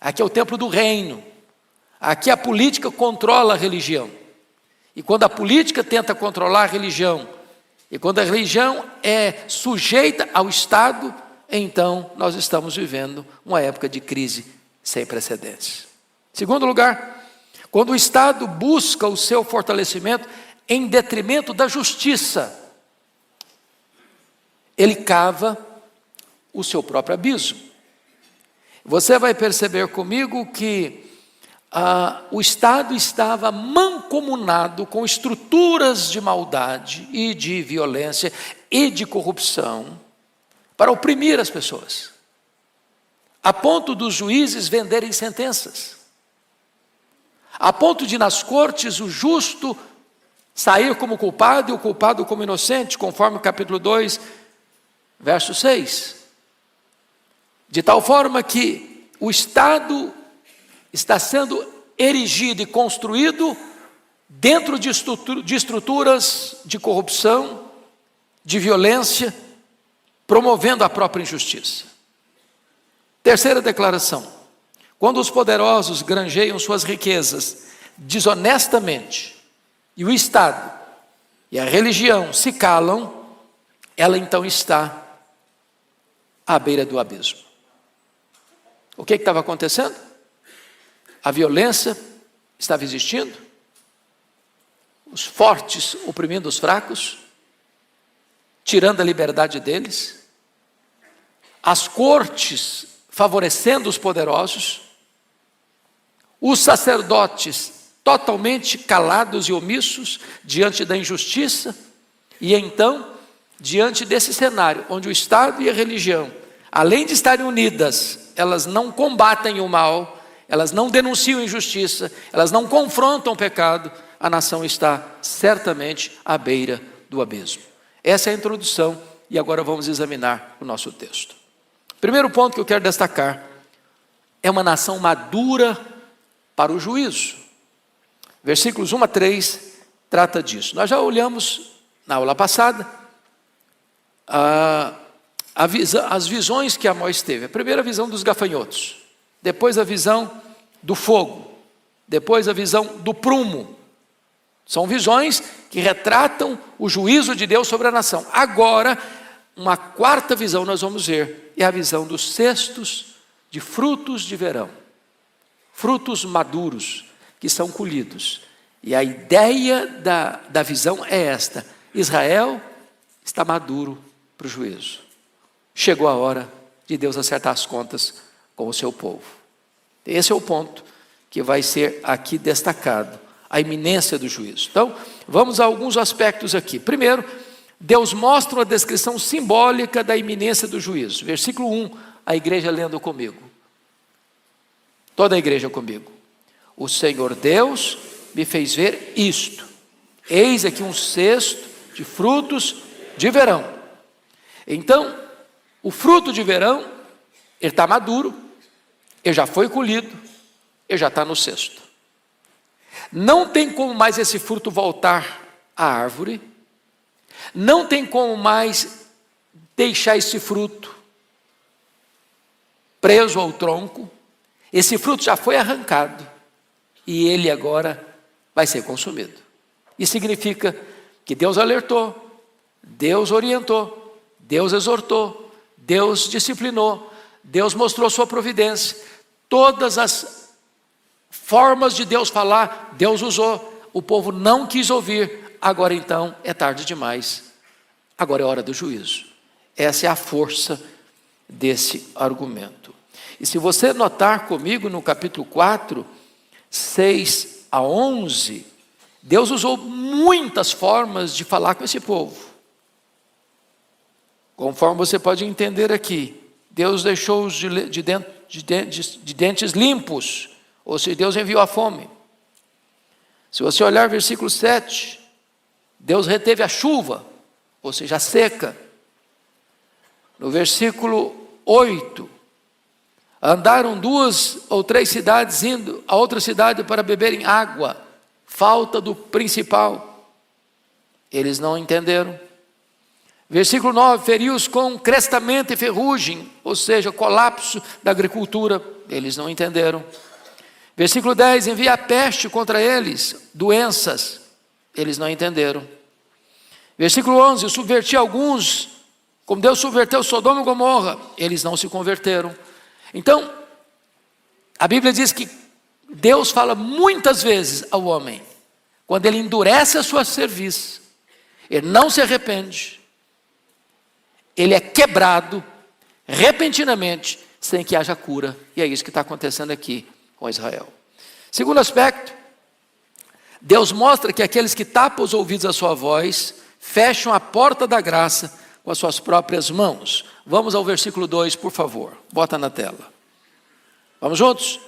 aqui é o templo do reino. Aqui a política controla a religião. E quando a política tenta controlar a religião, e quando a religião é sujeita ao Estado, então nós estamos vivendo uma época de crise sem precedentes. Segundo lugar, quando o Estado busca o seu fortalecimento em detrimento da justiça, ele cava o seu próprio abismo. você vai perceber comigo que o Estado estava mancomunado com estruturas de maldade e de violência e de corrupção para oprimir as pessoas, a ponto dos juízes venderem sentenças, a ponto de nas cortes o justo sair como culpado e o culpado como inocente, conforme o capítulo 2, verso 6. De tal forma que o Estado está sendo erigido e construído dentro de estruturas de corrupção, de violência, promovendo a própria injustiça. Terceira declaração: quando os poderosos granjeiam suas riquezas desonestamente, e o Estado e a religião se calam, ela então está à beira do abismo. O que estava acontecendo? A violência estava existindo, os fortes oprimindo os fracos, tirando a liberdade deles, as cortes favorecendo os poderosos, os sacerdotes totalmente calados e omissos diante da injustiça, e então, diante desse cenário, onde o Estado e a religião, além de estarem unidas, elas não combatem o mal, elas não denunciam injustiça, elas não confrontam o pecado, a nação está certamente à beira do abismo. Essa é a introdução, e agora vamos examinar o nosso texto. Primeiro ponto que eu quero destacar é uma nação madura para o juízo. Versículos 1 a 3 trata disso. Nós já olhamos na aula passada as visões que Amós teve. A primeira visão dos gafanhotos, depois a visão do fogo, depois a visão do prumo. São visões que retratam o juízo de Deus sobre a nação. Agora, uma quarta visão nós vamos ver, é a visão dos cestos de frutos de verão. Frutos maduros que são colhidos. E a ideia da visão é esta: Israel está maduro para o juízo. Chegou a hora de Deus acertar as contas com o seu povo. Esse é o ponto que vai ser aqui destacado, a iminência do juízo. Então, vamos a alguns aspectos aqui. Primeiro, Deus mostra uma descrição simbólica da iminência do juízo. Versículo 1, a igreja lendo comigo. Toda a igreja comigo. O Senhor Deus me fez ver isto. Eis aqui um cesto de frutos de verão. Então, o fruto de verão, ele está maduro, ele já foi colhido, ele já está no cesto. Não tem como mais esse fruto voltar à árvore, não tem como mais deixar esse fruto preso ao tronco. Esse fruto já foi arrancado e ele agora vai ser consumido. Isso significa que Deus alertou, Deus orientou, Deus exortou, Deus disciplinou, Deus mostrou sua providência. Todas as formas de Deus falar, Deus usou. O povo não quis ouvir. Agora então é tarde demais. Agora é hora do juízo. Essa é a força desse argumento. E se você notar comigo no capítulo 4, 6 a 11, Deus usou muitas formas de falar com esse povo. Conforme você pode entender aqui, Deus deixou-os de dentes limpos, ou seja, Deus enviou a fome. Se você olhar versículo 7, Deus reteve a chuva, ou seja, a seca. No versículo 8, andaram 2 ou 3 cidades indo a outra cidade para beberem água, falta do principal. Eles não entenderam. Versículo 9, feriu-os com crestamento e ferrugem, ou seja, colapso da agricultura. Eles não entenderam. Versículo 10, envia a peste contra eles, doenças. Eles não entenderam. Versículo 11, subverti alguns, como Deus subverteu Sodoma e Gomorra. Eles não se converteram. Então, a Bíblia diz que Deus fala muitas vezes ao homem, quando ele endurece a sua cerviz, ele não se arrepende, ele é quebrado repentinamente sem que haja cura. E é isso que está acontecendo aqui com Israel. Segundo aspecto, Deus mostra que aqueles que tapam os ouvidos à sua voz, fecham a porta da graça com as suas próprias mãos. Vamos ao versículo 2, por favor. Bota na tela. Vamos juntos?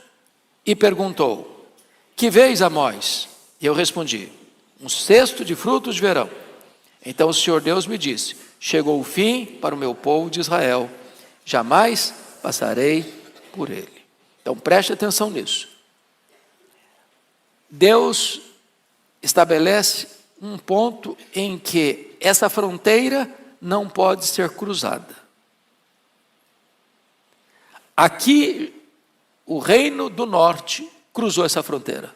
E perguntou: que vês, Amós? E eu respondi: um cesto de frutos de verão. Então o Senhor Deus me disse: chegou o fim para o meu povo de Israel, jamais passarei por ele. Então preste atenção nisso. Deus estabelece um ponto em que essa fronteira não pode ser cruzada. Aqui, o reino do norte cruzou essa fronteira.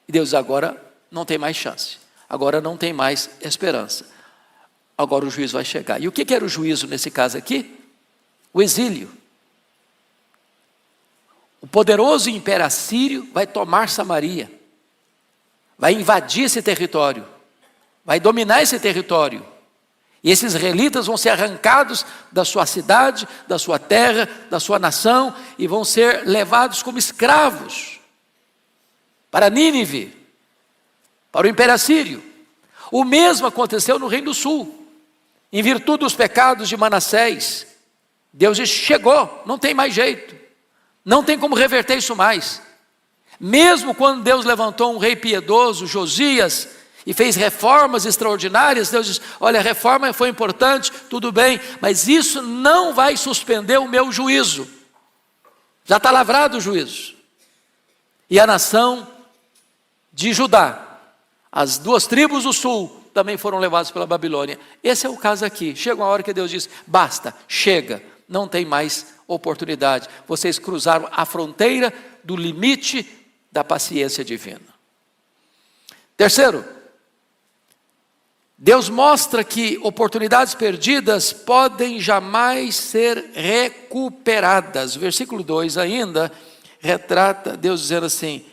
E Deus agora não tem mais chance. Agora não tem mais esperança. Agora o juízo vai chegar. E o que era o juízo nesse caso aqui? O exílio. O poderoso império assírio vai tomar Samaria. Vai invadir esse território. Vai dominar esse território. E esses israelitas vão ser arrancados da sua cidade, da sua terra, da sua nação, e vão ser levados como escravos para Nínive, para o Império Assírio. O mesmo aconteceu no Reino do Sul, em virtude dos pecados de Manassés. Deus disse: chegou, não tem mais jeito, não tem como reverter isso mais. Mesmo quando Deus levantou um rei piedoso, Josias, e fez reformas extraordinárias, Deus diz: olha, a reforma foi importante, tudo bem, mas isso não vai suspender o meu juízo. Já está lavrado o juízo. E a nação de Judá, as 2 tribos do sul, também foram levadas pela Babilônia. Esse é o caso aqui. Chega uma hora que Deus diz: basta, chega, não tem mais oportunidade. Vocês cruzaram a fronteira do limite da paciência divina. Terceiro, Deus mostra que oportunidades perdidas podem jamais ser recuperadas. O versículo 2 ainda retrata Deus dizendo assim: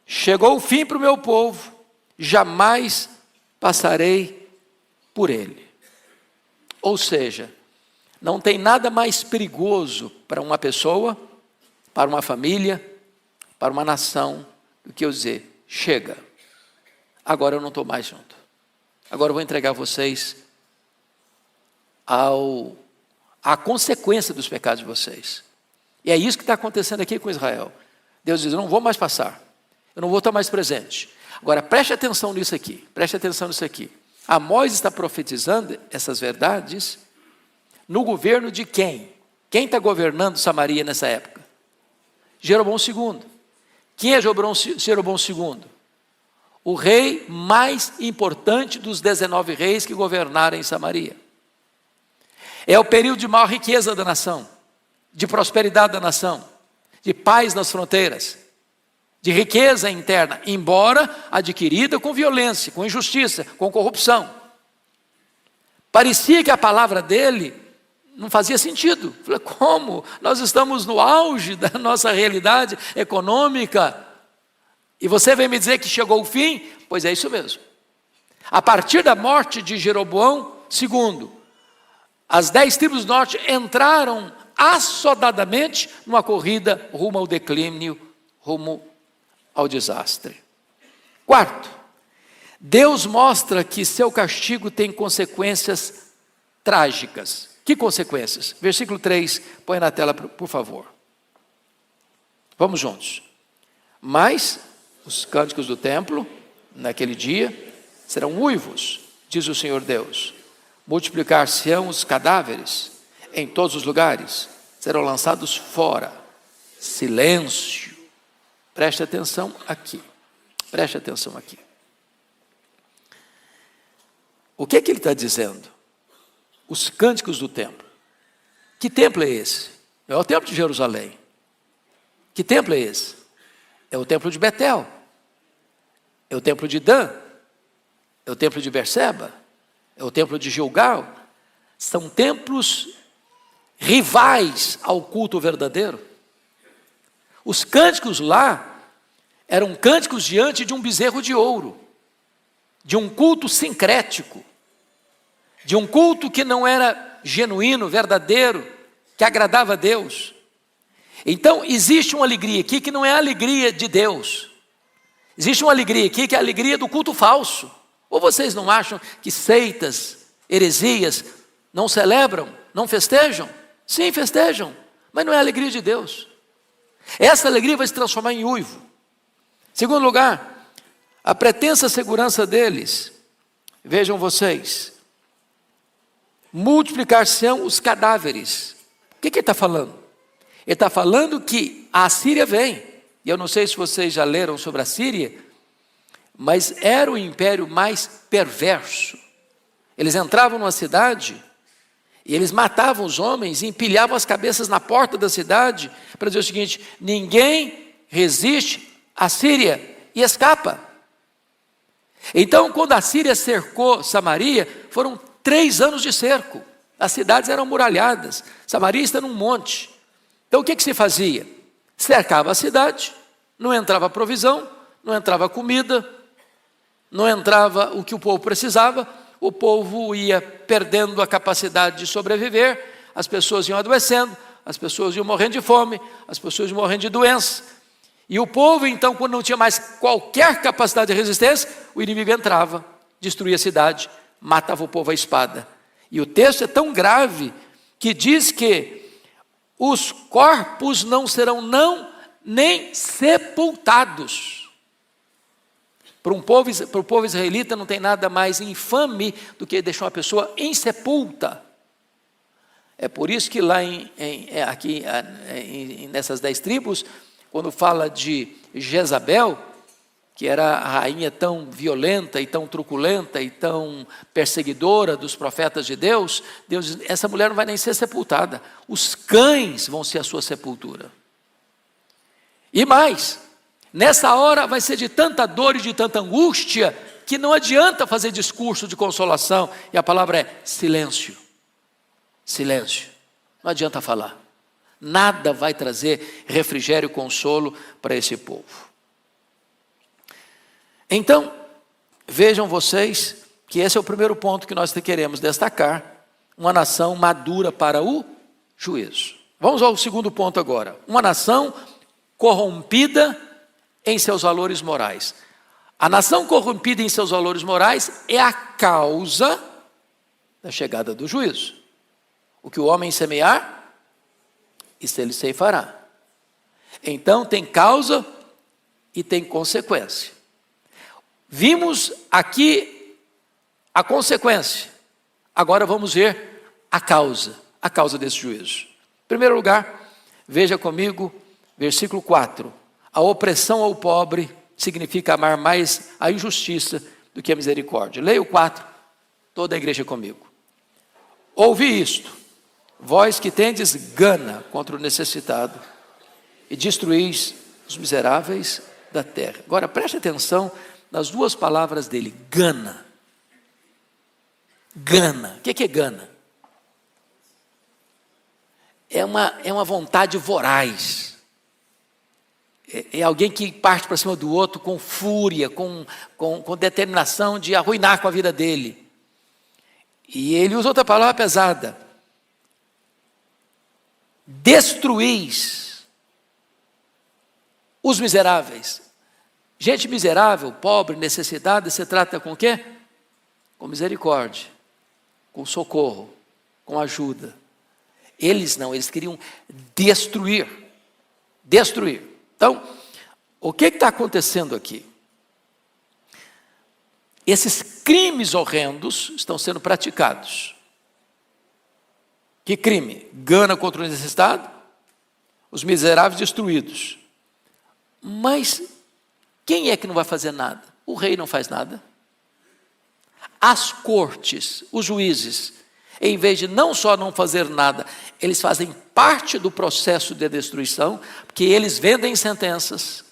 chegou o fim para o meu povo, jamais passarei por ele. Ou seja, não tem nada mais perigoso para uma pessoa, para uma família, para uma nação, do que eu dizer: chega, agora eu não estou mais junto. Agora eu vou entregar vocês à consequência dos pecados de vocês. E é isso que está acontecendo aqui com Israel. Deus diz: eu não vou mais passar, eu não vou estar mais presente. Agora preste atenção nisso aqui, preste atenção nisso aqui. Amós está profetizando essas verdades no governo de quem? Quem está governando Samaria nessa época? Jeroboão II. Quem é Jeroboão II? O rei mais importante dos 19 reis que governaram em Samaria. É o período de maior riqueza da nação, de prosperidade da nação, de paz nas fronteiras, de riqueza interna, embora adquirida com violência, com injustiça, com corrupção. Parecia que a palavra dele não fazia sentido. Falei: como? Nós estamos no auge da nossa realidade econômica, e você vem me dizer que chegou o fim? Pois é isso mesmo. A partir da morte de Jeroboão II, as 10 tribos do norte entraram assodadamente numa corrida rumo ao declínio, rumo ao desastre. Quarto, Deus mostra que seu castigo tem consequências trágicas. Que consequências? Versículo 3, põe na tela, por favor. Vamos juntos. Mas os cânticos do templo, naquele dia, serão uivos, diz o Senhor Deus. Multiplicar-se-ão os cadáveres em todos os lugares, serão lançados fora. Silêncio. Preste atenção aqui. Preste atenção aqui. O que ele está dizendo? Os cânticos do templo. Que templo é esse? É o templo de Jerusalém. Que templo é esse? É o templo de Betel, é o templo de Dan, é o templo de Berseba, é o templo de Gilgal. São templos rivais ao culto verdadeiro. Os cânticos lá eram cânticos diante de um bezerro de ouro, de um culto sincrético, de um culto que não era genuíno, verdadeiro, que agradava a Deus. Então, existe uma alegria aqui que não é a alegria de Deus. Existe uma alegria aqui que é a alegria do culto falso. Ou vocês não acham que seitas, heresias, não celebram, não festejam? Sim, festejam, mas não é a alegria de Deus. Essa alegria vai se transformar em uivo. Segundo lugar, a pretensa segurança deles, vejam vocês, multiplicar-se-ão os cadáveres. O que ele está falando? Ele está falando que a Assíria vem, e eu não sei se vocês já leram sobre a Síria, mas era o império mais perverso. Eles entravam numa cidade, e eles matavam os homens e empilhavam as cabeças na porta da cidade, para dizer o seguinte: ninguém resiste à Síria e escapa. Então, quando a Síria cercou Samaria, foram 3 anos de cerco. As cidades eram muralhadas, Samaria está num monte. Então o que se fazia? Cercava a cidade, não entrava provisão, não entrava comida, não entrava o que o povo precisava, o povo ia perdendo a capacidade de sobreviver, as pessoas iam adoecendo, as pessoas iam morrendo de fome, as pessoas iam morrendo de doença. E o povo, então, quando não tinha mais qualquer capacidade de resistência, o inimigo entrava, destruía a cidade, matava o povo à espada. E o texto é tão grave que diz que os corpos não serão nem sepultados. Para o povo israelita não tem nada mais infame do que deixar uma pessoa insepulta. É por isso que lá nessas 10 tribos, quando fala de Jezabel, que era a rainha tão violenta e tão truculenta e tão perseguidora dos profetas de Deus, Deus diz: essa mulher não vai nem ser sepultada, os cães vão ser a sua sepultura. E mais, nessa hora vai ser de tanta dor e de tanta angústia, que não adianta fazer discurso de consolação, e a palavra é silêncio. Silêncio, não adianta falar. Nada vai trazer refrigério e consolo para esse povo. Então, vejam vocês que esse é o primeiro ponto que nós queremos destacar: uma nação madura para o juízo. Vamos ao segundo ponto agora: uma nação corrompida em seus valores morais. A nação corrompida em seus valores morais é a causa da chegada do juízo. O que o homem semear, isso ele ceifará. Então tem causa e tem consequência. Vimos aqui a consequência, agora vamos ver a causa desse juízo. Em primeiro lugar, veja comigo, versículo 4. A opressão ao pobre significa amar mais a injustiça do que a misericórdia. Leia o 4, toda a igreja comigo. Ouvi isto, vós que tendes gana contra o necessitado e destruís os miseráveis da terra. Agora preste atenção nas 2 palavras dele: gana. Gana. O que é gana? É uma vontade voraz. É alguém que parte para cima do outro com fúria, com determinação de arruinar com a vida dele. E ele usa outra palavra pesada: destruís os miseráveis. Gente miserável, pobre, necessitada, se trata com o quê? Com misericórdia, com socorro, com ajuda. Eles não, eles queriam destruir. Destruir. Então, o que está acontecendo aqui? Esses crimes horrendos estão sendo praticados. Que crime? Gana contra o necessitado, os miseráveis destruídos. Mas quem é que não vai fazer nada? O rei não faz nada. As cortes, os juízes, em vez de não só não fazer nada, eles fazem parte do processo de destruição, porque eles vendem sentenças.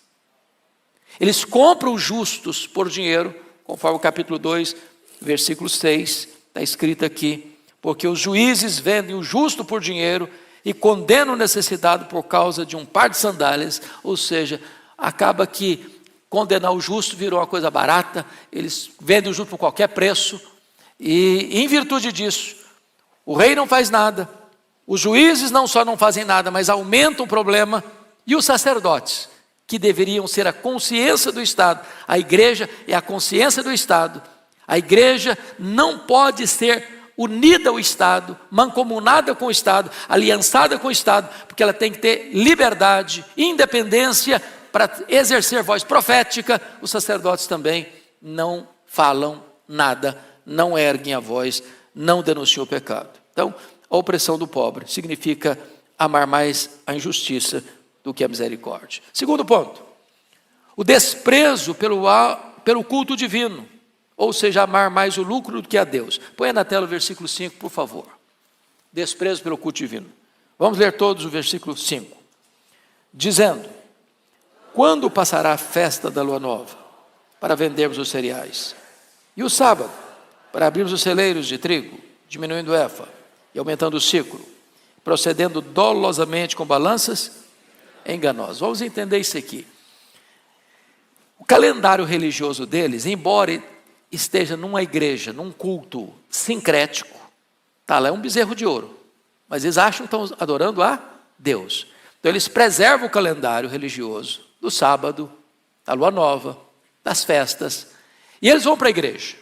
Eles compram os justos por dinheiro, conforme o capítulo 2, versículo 6, está escrito aqui: porque os juízes vendem o justo por dinheiro e condenam o necessitado por causa de um par de sandálias. Ou seja, acaba que condenar o justo virou uma coisa barata, eles vendem o justo por qualquer preço, e em virtude disso, o rei não faz nada, Os juízes não só não fazem nada, mas aumentam o problema. E os sacerdotes, que deveriam ser a consciência do Estado. A igreja é a consciência do Estado. A igreja não pode ser unida ao Estado, mancomunada com o Estado, aliançada com o Estado, porque ela tem que ter liberdade, independência para exercer voz profética. Os sacerdotes também não falam nada, não erguem a voz, não denunciam o pecado. Então, a opressão do pobre significa amar mais a injustiça do que a misericórdia. Segundo ponto, o desprezo pelo culto divino, ou seja, amar mais o lucro do que a Deus. Põe na tela o versículo 5, por favor. Desprezo pelo culto divino. Vamos ler todos o versículo 5. Dizendo: quando passará a festa da lua nova, para vendermos os cereais, e o sábado, para abrirmos os celeiros de trigo, diminuindo o efa e aumentando o ciclo, procedendo dolosamente com balanças enganosas. Vamos entender isso aqui. O calendário religioso deles, embora esteja numa igreja, num culto sincrético, tá lá, é um bezerro de ouro, mas eles acham que estão adorando a Deus. Então eles preservam o calendário religioso do sábado, da lua nova, das festas, e eles vão para a igreja.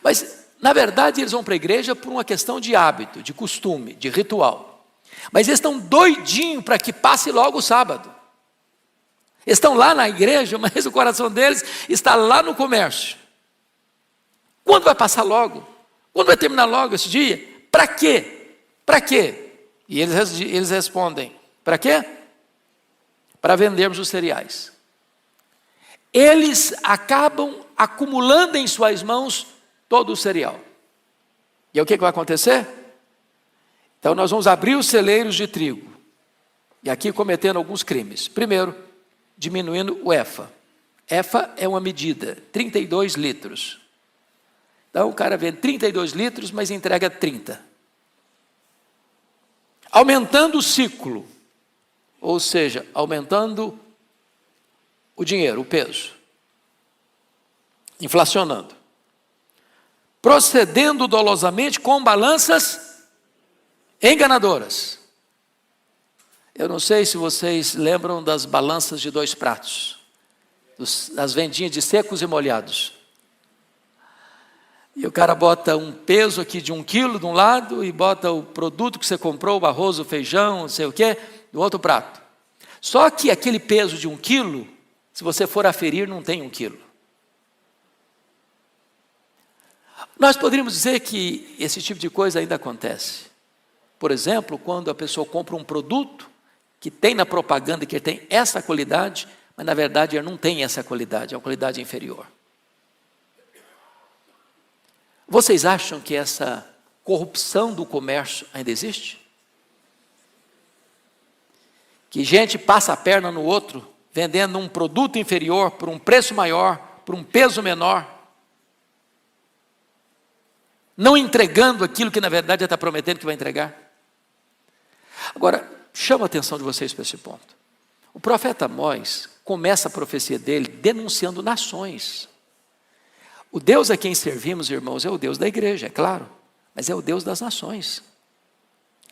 Mas, na verdade, eles vão para a igreja por uma questão de hábito, de costume, de ritual. Mas eles estão doidinhos para que passe logo o sábado. Eles estão lá na igreja, mas o coração deles está lá no comércio. Quando vai passar logo? Quando vai terminar logo esse dia? Para quê? Para quê? E eles respondem: para quê? Para vendermos os cereais. Eles acabam acumulando em suas mãos todo o cereal. E aí o que vai acontecer? Então nós vamos abrir os celeiros de trigo. E aqui cometendo alguns crimes. Primeiro, diminuindo o efa. Efa é uma medida, 32 litros. Então o cara vende 32 litros, mas entrega 30. Aumentando o ciclo, ou seja, aumentando o dinheiro, o peso. Inflacionando. Procedendo dolosamente com balanças enganadoras. Eu não sei se vocês lembram das balanças de 2 pratos, das vendinhas de secos e molhados. E o cara bota um peso aqui de 1 quilo de um lado e bota o produto que você comprou, o arroz, o feijão, não sei o quê, do outro prato. Só que aquele peso de 1 quilo, se você for aferir, não tem 1 quilo. Nós poderíamos dizer que esse tipo de coisa ainda acontece. Por exemplo, quando a pessoa compra um produto que tem na propaganda que tem essa qualidade, mas na verdade ele não tem essa qualidade, é uma qualidade inferior. Vocês acham que essa corrupção do comércio ainda existe? Que gente passa a perna no outro, vendendo um produto inferior por um preço maior, por um peso menor, não entregando aquilo que na verdade está prometendo que vai entregar. Agora, chamo a atenção de vocês para esse ponto. O profeta Amós começa a profecia dele denunciando nações. O Deus a quem servimos, irmãos, é o Deus da igreja, é claro, mas é o Deus das nações.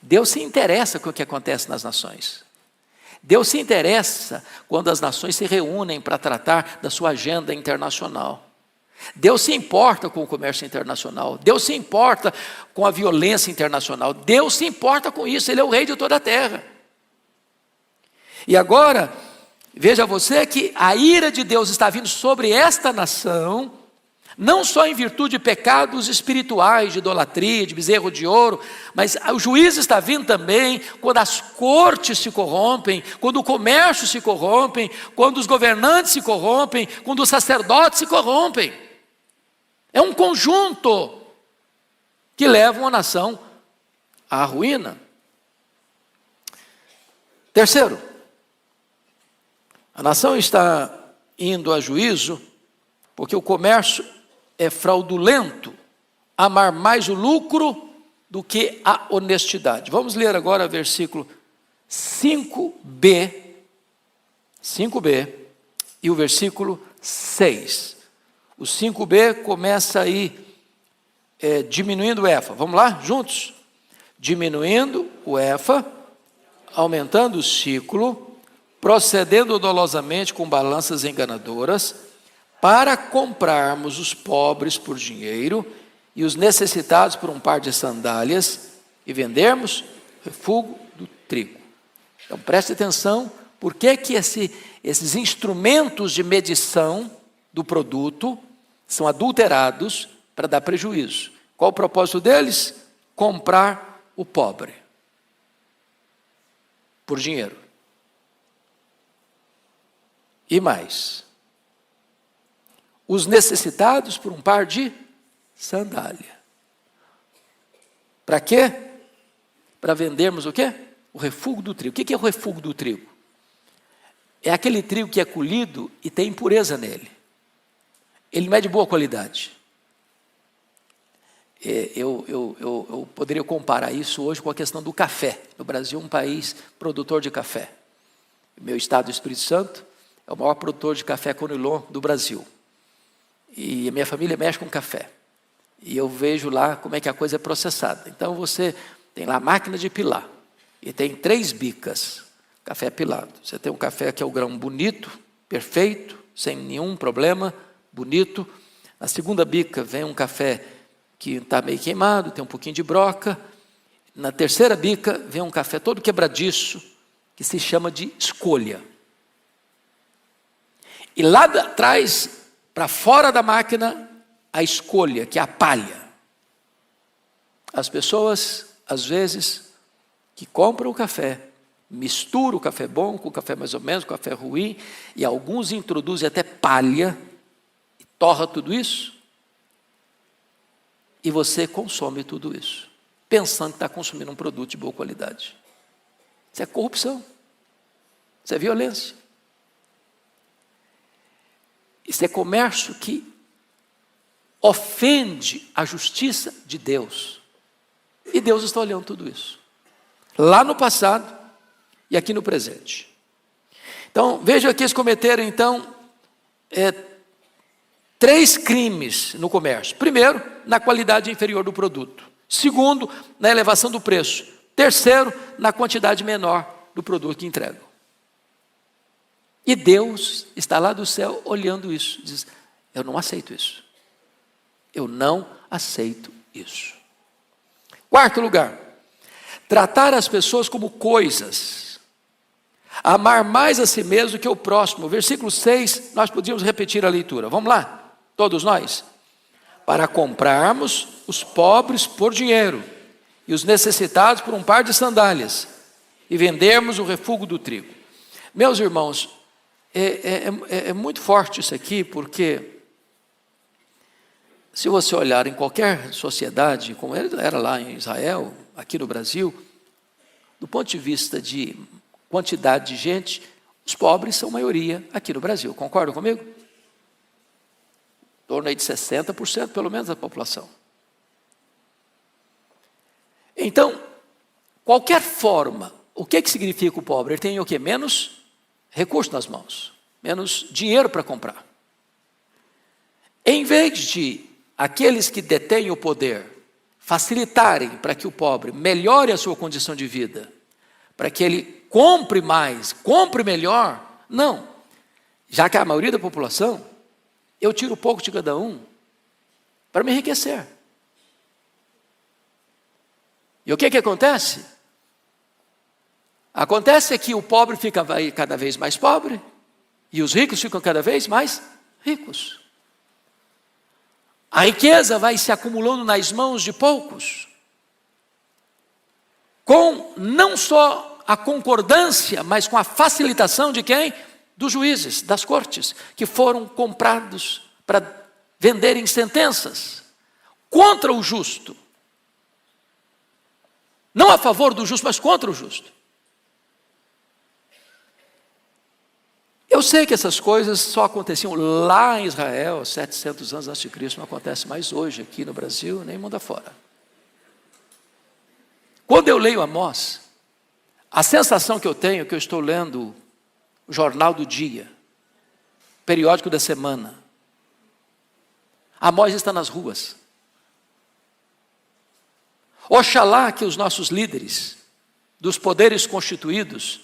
Deus se interessa com o que acontece nas nações. Deus se interessa quando as nações se reúnem para tratar da sua agenda internacional. Deus se importa com o comércio internacional. Deus se importa com a violência internacional. Deus se importa com isso. Ele é o rei de toda a terra. E agora, veja você que a ira de Deus está vindo sobre esta nação, não só em virtude de pecados espirituais, de idolatria, de bezerro de ouro, mas o juízo está vindo também quando as cortes se corrompem, quando o comércio se corrompe, quando os governantes se corrompem, quando os sacerdotes se corrompem. É um conjunto que leva uma nação à ruína. Terceiro, a nação está indo a juízo porque o comércio é fraudulento, amar mais o lucro do que a honestidade. Vamos ler agora o versículo 5b e o versículo 6. O 5b começa aí diminuindo o efa. Vamos lá, juntos? diminuindo o efa, aumentando o ciclo, procedendo dolosamente com balanças enganadoras, para comprarmos os pobres por dinheiro e os necessitados por um par de sandálias e vendermos o refúgio do trigo. Então preste atenção, por que esses instrumentos de medição do produto são adulterados para dar prejuízo. Qual o propósito deles? Comprar o pobre por dinheiro. E mais, os necessitados por um par de sandália. Para quê? Para vendermos o quê? O refúgio do trigo. O que é o refúgio do trigo? É aquele trigo que é colhido e tem impureza nele. Ele não é de boa qualidade. Eu poderia comparar isso hoje com a questão do café. O Brasil é um país produtor de café. Meu estado, o Espírito Santo, é o maior produtor de café Conilon do Brasil. E a minha família mexe com café. E eu vejo lá como é que a coisa é processada. Então você tem lá a máquina de pilar. E tem 3 bicas, café pilado. Você tem um café que é o grão bonito, perfeito, sem nenhum problema, bonito. Na segunda bica vem um café que está meio queimado, tem um pouquinho de broca. Na terceira bica vem um café todo quebradiço, que se chama de escolha. E lá atrás, para fora da máquina, a escolha, que é a palha. As pessoas, às vezes, que compram o café, misturam o café bom com o café mais ou menos, com o café ruim, e alguns introduzem até palha, e torra tudo isso, e você consome tudo isso, pensando que está consumindo um produto de boa qualidade. Isso é corrupção, isso é violência. Isso é comércio que ofende a justiça de Deus. E Deus está olhando tudo isso. Lá no passado e aqui no presente. Então, veja que eles cometeram, então, 3 crimes no comércio. Primeiro, na qualidade inferior do produto. Segundo, na elevação do preço. Terceiro, na quantidade menor do produto que entregam. E Deus está lá do céu olhando isso. Diz, eu não aceito isso. Eu não aceito isso. Quarto lugar, tratar as pessoas como coisas. Amar mais a si mesmo que o próximo. Versículo 6, nós podíamos repetir a leitura. Vamos lá, todos nós. Para comprarmos os pobres por dinheiro e os necessitados por um par de sandálias e vendermos o refúgio do trigo. Meus irmãos, é muito forte isso aqui, porque se você olhar em qualquer sociedade, como era lá em Israel, aqui no Brasil, do ponto de vista de quantidade de gente, os pobres são maioria aqui no Brasil. Concordam comigo? Em torno aí de 60% pelo menos da população. Então, qualquer forma, o que significa o pobre? Ele tem o quê? Menos recurso nas mãos, menos dinheiro para comprar. Em vez de aqueles que detêm o poder facilitarem para que o pobre melhore a sua condição de vida, para que ele compre mais, compre melhor, não. Já que a maioria da população, eu tiro um pouco de cada um para me enriquecer. E o que acontece? Acontece que o pobre fica cada vez mais pobre e os ricos ficam cada vez mais ricos. A riqueza vai se acumulando nas mãos de poucos, com não só a concordância, mas com a facilitação de quem? Dos juízes, das cortes, que foram comprados para venderem sentenças contra o justo. Não a favor do justo, mas contra o justo. Eu sei que essas coisas só aconteciam lá em Israel, 700 anos antes de Cristo, não acontece mais hoje aqui no Brasil, nem mundo afora. Quando eu leio Amós, a sensação que eu tenho é que eu estou lendo o jornal do dia, periódico da semana. Amós está nas ruas. Oxalá que os nossos líderes dos poderes constituídos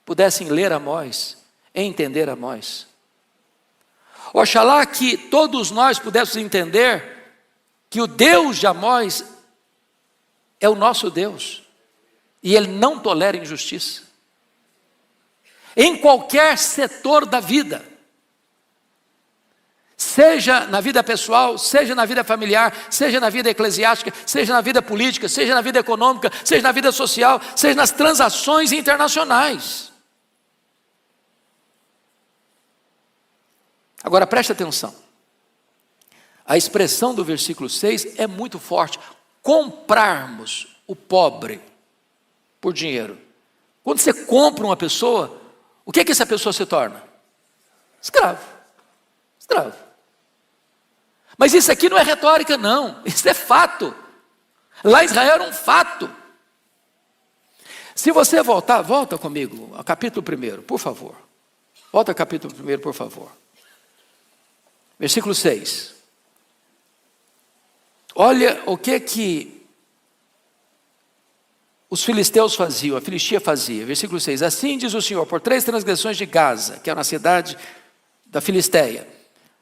pudessem ler Amós, entender Amós. Oxalá que todos nós pudéssemos entender que o Deus de Amós é o nosso Deus, e Ele não tolera injustiça, em qualquer setor da vida, seja na vida pessoal, seja na vida familiar, seja na vida eclesiástica, seja na vida política, seja na vida econômica, seja na vida social, seja nas transações internacionais. Agora preste atenção, a expressão do versículo 6 é muito forte: comprarmos o pobre por dinheiro. Quando você compra uma pessoa, o que é que essa pessoa se torna? Escravo. Escravo. Mas isso aqui não é retórica, não, isso é fato. Lá em Israel era um fato. Se você volta comigo ao capítulo 1, por favor. Volta ao capítulo 1, por favor. Versículo 6. Olha o que os filisteus faziam, a Filistia fazia. Versículo 6. Assim diz o Senhor: por 3 transgressões de Gaza, que era uma cidade da Filisteia,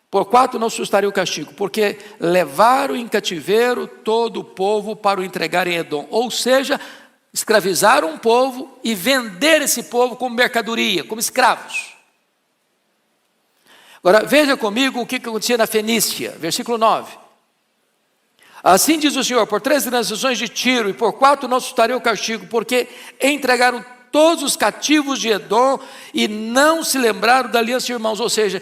por 4 não sustaria o castigo, porque levaram em cativeiro todo o povo para o entregar em Edom. Ou seja, escravizaram um povo e venderam esse povo como mercadoria, como escravos. Agora veja comigo o que acontecia na Fenícia, versículo 9. Assim diz o Senhor: por 3 transgressões de Tiro e por 4 não sustaria o castigo, porque entregaram todos os cativos de Edom e não se lembraram da aliança de irmãos. Ou seja,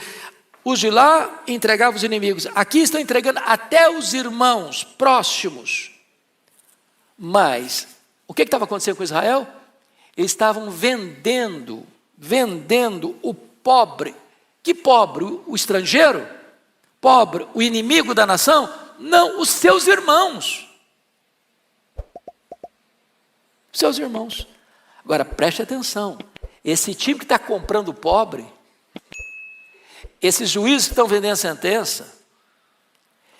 os de lá entregavam os inimigos, aqui estão entregando até os irmãos próximos. Mas o que estava acontecendo com Israel? Eles estavam vendendo o pobre. Que pobre? O estrangeiro? Pobre? O inimigo da nação? Não, os seus irmãos. Os seus irmãos. Agora preste atenção, esse time que está comprando o pobre, esses juízes que estão vendendo sentença,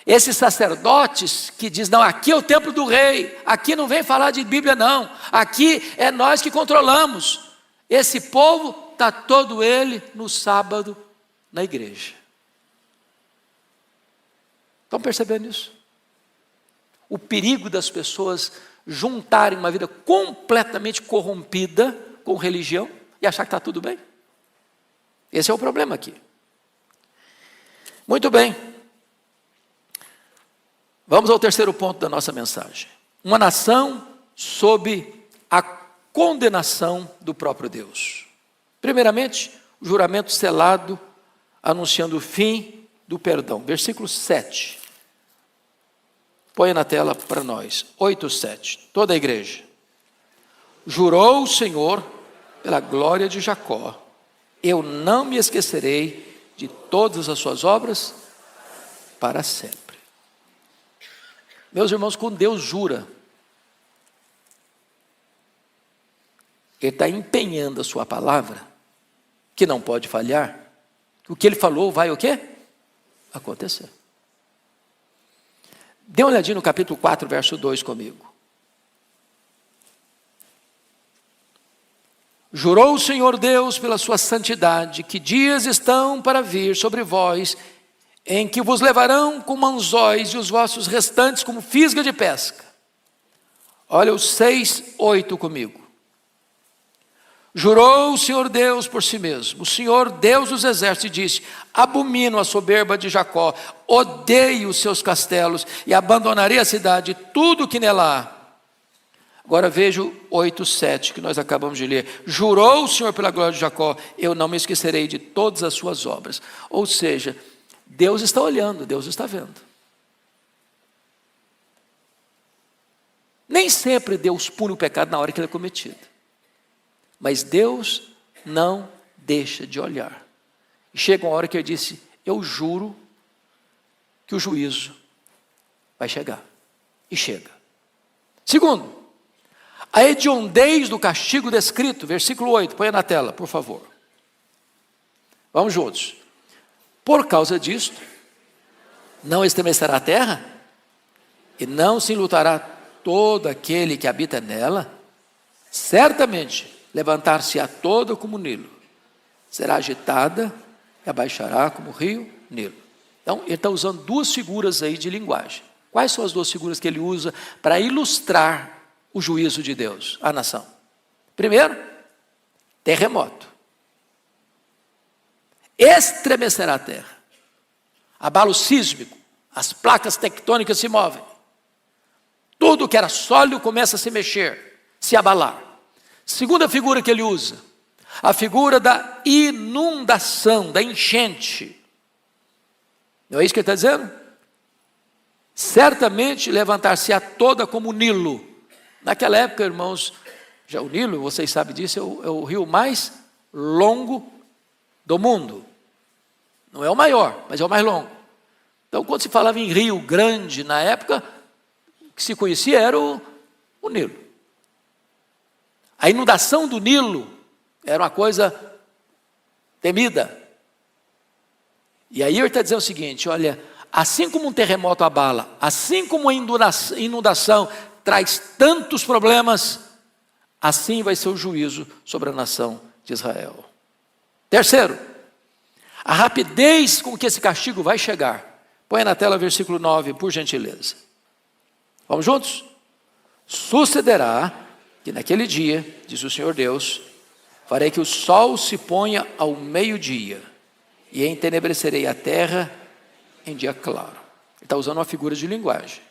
esses sacerdotes que dizem: não, aqui é o templo do rei, aqui não vem falar de Bíblia não, aqui é nós que controlamos. Esse povo está todo ele no sábado na igreja. Estão percebendo isso? O perigo das pessoas juntarem uma vida completamente corrompida com religião e achar que está tudo bem. Esse é o problema aqui. Muito bem. Vamos ao terceiro ponto da nossa mensagem. Uma nação sob a condenação do próprio Deus. Primeiramente, o juramento selado anunciando o fim do perdão. Versículo 7. Põe na tela para nós. 8:7. Toda a igreja. Jurou o Senhor pela glória de Jacó: eu não me esquecerei de todas as suas obras para sempre. Meus irmãos, quando Deus jura, Ele está empenhando a sua palavra, que não pode falhar. O que Ele falou vai o quê? Acontecer. Dê uma olhadinha no capítulo 4, verso 2 comigo. Jurou o Senhor Deus pela sua santidade, que dias estão para vir sobre vós, em que vos levarão como anzóis e os vossos restantes como fisga de pesca. Olha o 6:8 comigo. Jurou o Senhor Deus por si mesmo, o Senhor Deus dos exércitos, disse: abomino a soberba de Jacó, odeio os seus castelos e abandonarei a cidade e tudo que nela há. Agora veja o 8:7 que nós acabamos de ler. Jurou o Senhor pela glória de Jacó: eu não me esquecerei de todas as suas obras. Ou seja, Deus está olhando, Deus está vendo. Nem sempre Deus pune o pecado na hora que ele é cometido. Mas Deus não deixa de olhar. E chega uma hora que ele disse: eu juro que o juízo vai chegar. E chega. Segundo, a hediondez do castigo descrito, versículo 8, põe na tela, por favor. Vamos juntos. Por causa disto, não estremecerá a terra, e não se enlutará todo aquele que habita nela, certamente levantar-se-á toda como o Nilo, será agitada e abaixará como o rio Nilo. Então, ele está usando duas figuras aí de linguagem. Quais são as duas figuras que ele usa para ilustrar o juízo de Deus à nação? Primeiro, terremoto. Estremecerá a terra. Abalo sísmico. As placas tectônicas se movem. Tudo que era sólido começa a se mexer, se abalar. Segunda figura que ele usa, a figura da inundação, da enchente. Não é isso que ele está dizendo? Certamente levantar-se-á toda como o Nilo. Naquela época, irmãos, já o Nilo, vocês sabem disso, é o rio mais longo do mundo. Não é o maior, mas é o mais longo. Então, quando se falava em rio grande na época, o que se conhecia era o Nilo. A inundação do Nilo era uma coisa temida. E aí ele está dizendo o seguinte, olha, assim como um terremoto abala, assim como a inundação traz tantos problemas, assim vai ser o juízo sobre a nação de Israel. Terceiro, a rapidez com que esse castigo vai chegar. Põe na tela o versículo 9, por gentileza. Vamos juntos? Sucederá que naquele dia, diz o Senhor Deus, farei que o sol se ponha ao meio-dia, e entenebrecerei a terra em dia claro. Ele está usando uma figura de linguagem.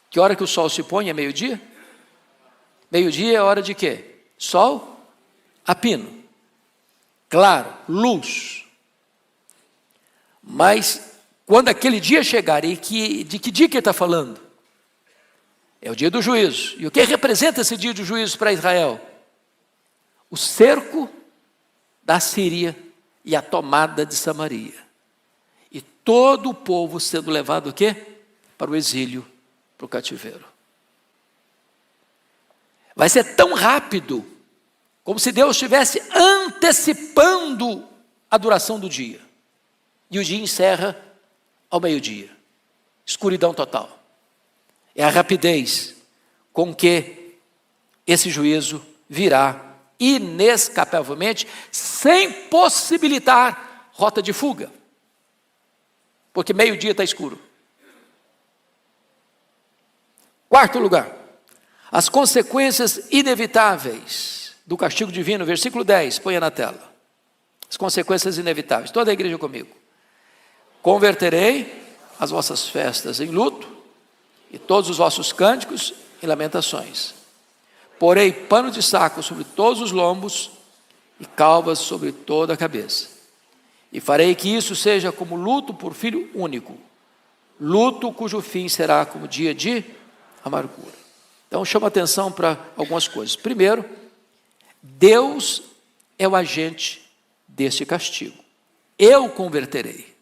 Que hora que o sol se põe é meio-dia? Meio-dia é hora de quê? Sol a pino. Claro, luz. Mas quando aquele dia chegar, de que dia que ele está falando? É o dia do juízo. E o que representa esse dia do juízo para Israel? O cerco da Síria e a tomada de Samaria. E todo o povo sendo levado o quê? Para o exílio, para o cativeiro. Vai ser tão rápido, como se Deus estivesse antecipando a duração do dia. E o dia encerra ao meio-dia. Escuridão total. É a rapidez com que esse juízo virá inescapavelmente, sem possibilitar rota de fuga. Porque meio-dia está escuro. Quarto lugar, as consequências inevitáveis do castigo divino, versículo 10, ponha na tela. As consequências inevitáveis, toda a igreja comigo. Converterei as vossas festas em luto, e todos os vossos cânticos em lamentações. Porei pano de saco sobre todos os lombos, e calvas sobre toda a cabeça. E farei que isso seja como luto por filho único, luto cujo fim será como dia de amargura. Então chama atenção para algumas coisas. Primeiro, Deus é o agente deste castigo. Eu converterei.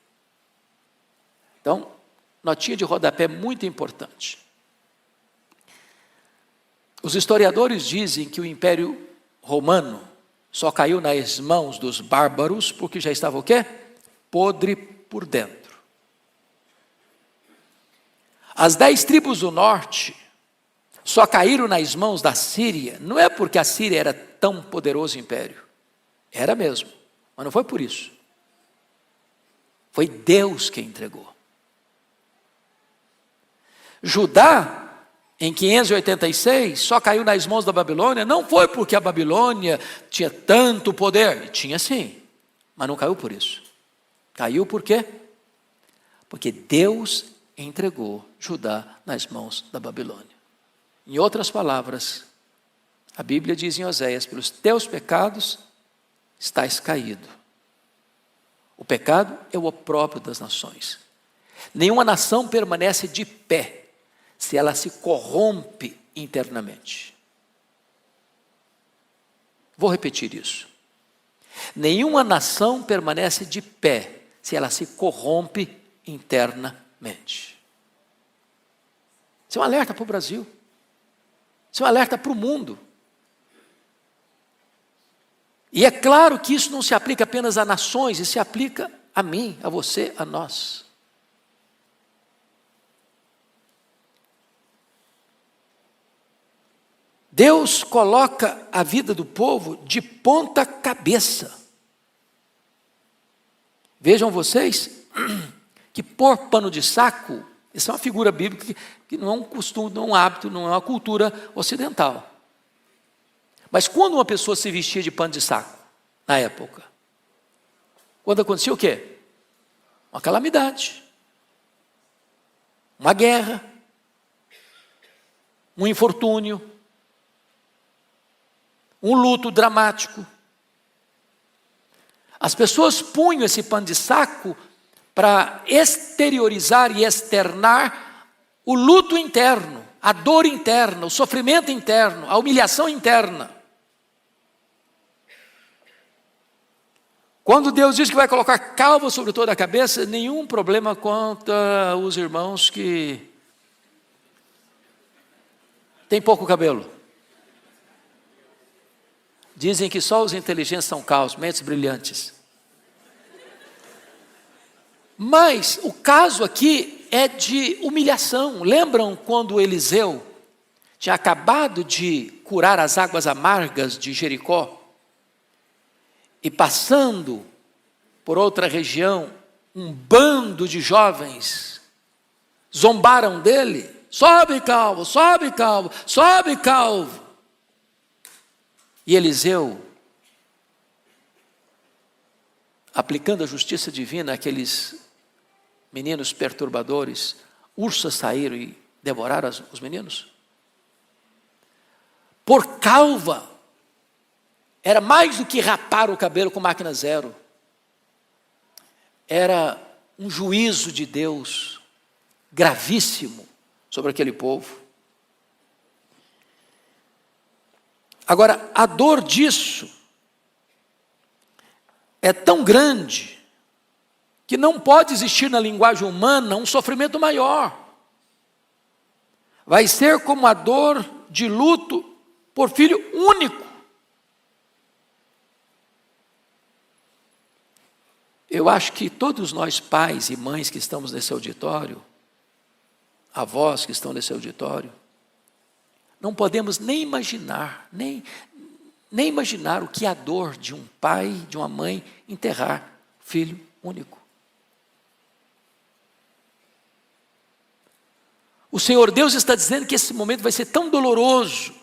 Então, notinha de rodapé muito importante. Os historiadores dizem que o Império Romano só caiu nas mãos dos bárbaros porque já estava o quê? Podre por dentro. As 10 tribos do norte só caíram nas mãos da Síria, não é porque a Síria era tão poderoso império. Era mesmo, mas não foi por isso. Foi Deus quem entregou. Judá, em 586, só caiu nas mãos da Babilônia, não foi porque a Babilônia tinha tanto poder, tinha sim, mas não caiu por isso. Caiu por quê? Porque Deus entregou Judá nas mãos da Babilônia. Em outras palavras, a Bíblia diz em Oséias, pelos teus pecados estás caído. O pecado é o opróbrio das nações. Nenhuma nação permanece de pé se ela se corrompe internamente. Vou repetir isso. Nenhuma nação permanece de pé se ela se corrompe internamente. Isso é um alerta para o Brasil. Isso é um alerta para o mundo. E é claro que isso não se aplica apenas a nações, isso se aplica a mim, a você, a nós. Deus coloca a vida do povo de ponta cabeça. Vejam vocês que pôr pano de saco, isso é uma figura bíblica que não é um costume, não é um hábito, não é uma cultura ocidental. Mas quando uma pessoa se vestia de pano de saco, na época, quando acontecia o quê? Uma calamidade, uma guerra, um infortúnio, um luto dramático. As pessoas punham esse pano de saco para exteriorizar e externar o luto interno, a dor interna, o sofrimento interno, a humilhação interna. Quando Deus diz que vai colocar calva sobre toda a cabeça, nenhum problema contra os irmãos que têm pouco cabelo. Dizem que só os inteligentes são calvos, mentes brilhantes. Mas o caso aqui é de humilhação. Lembram quando Eliseu tinha acabado de curar as águas amargas de Jericó? E passando por outra região, um bando de jovens zombaram dele. Sobe calvo, sobe calvo, sobe calvo. E Eliseu, aplicando a justiça divina àqueles meninos perturbadores, ursas saíram e devoraram os meninos. Por calva, era mais do que rapar o cabelo com máquina zero. Era um juízo de Deus gravíssimo sobre aquele povo. Agora, a dor disso é tão grande que não pode existir na linguagem humana um sofrimento maior. Vai ser como a dor de luto por filho único. Eu acho que todos nós pais e mães que estamos nesse auditório, avós que estão nesse auditório, não podemos nem imaginar, nem imaginar o que é a dor de um pai, de uma mãe enterrar filho único. O Senhor Deus está dizendo que esse momento vai ser tão doloroso,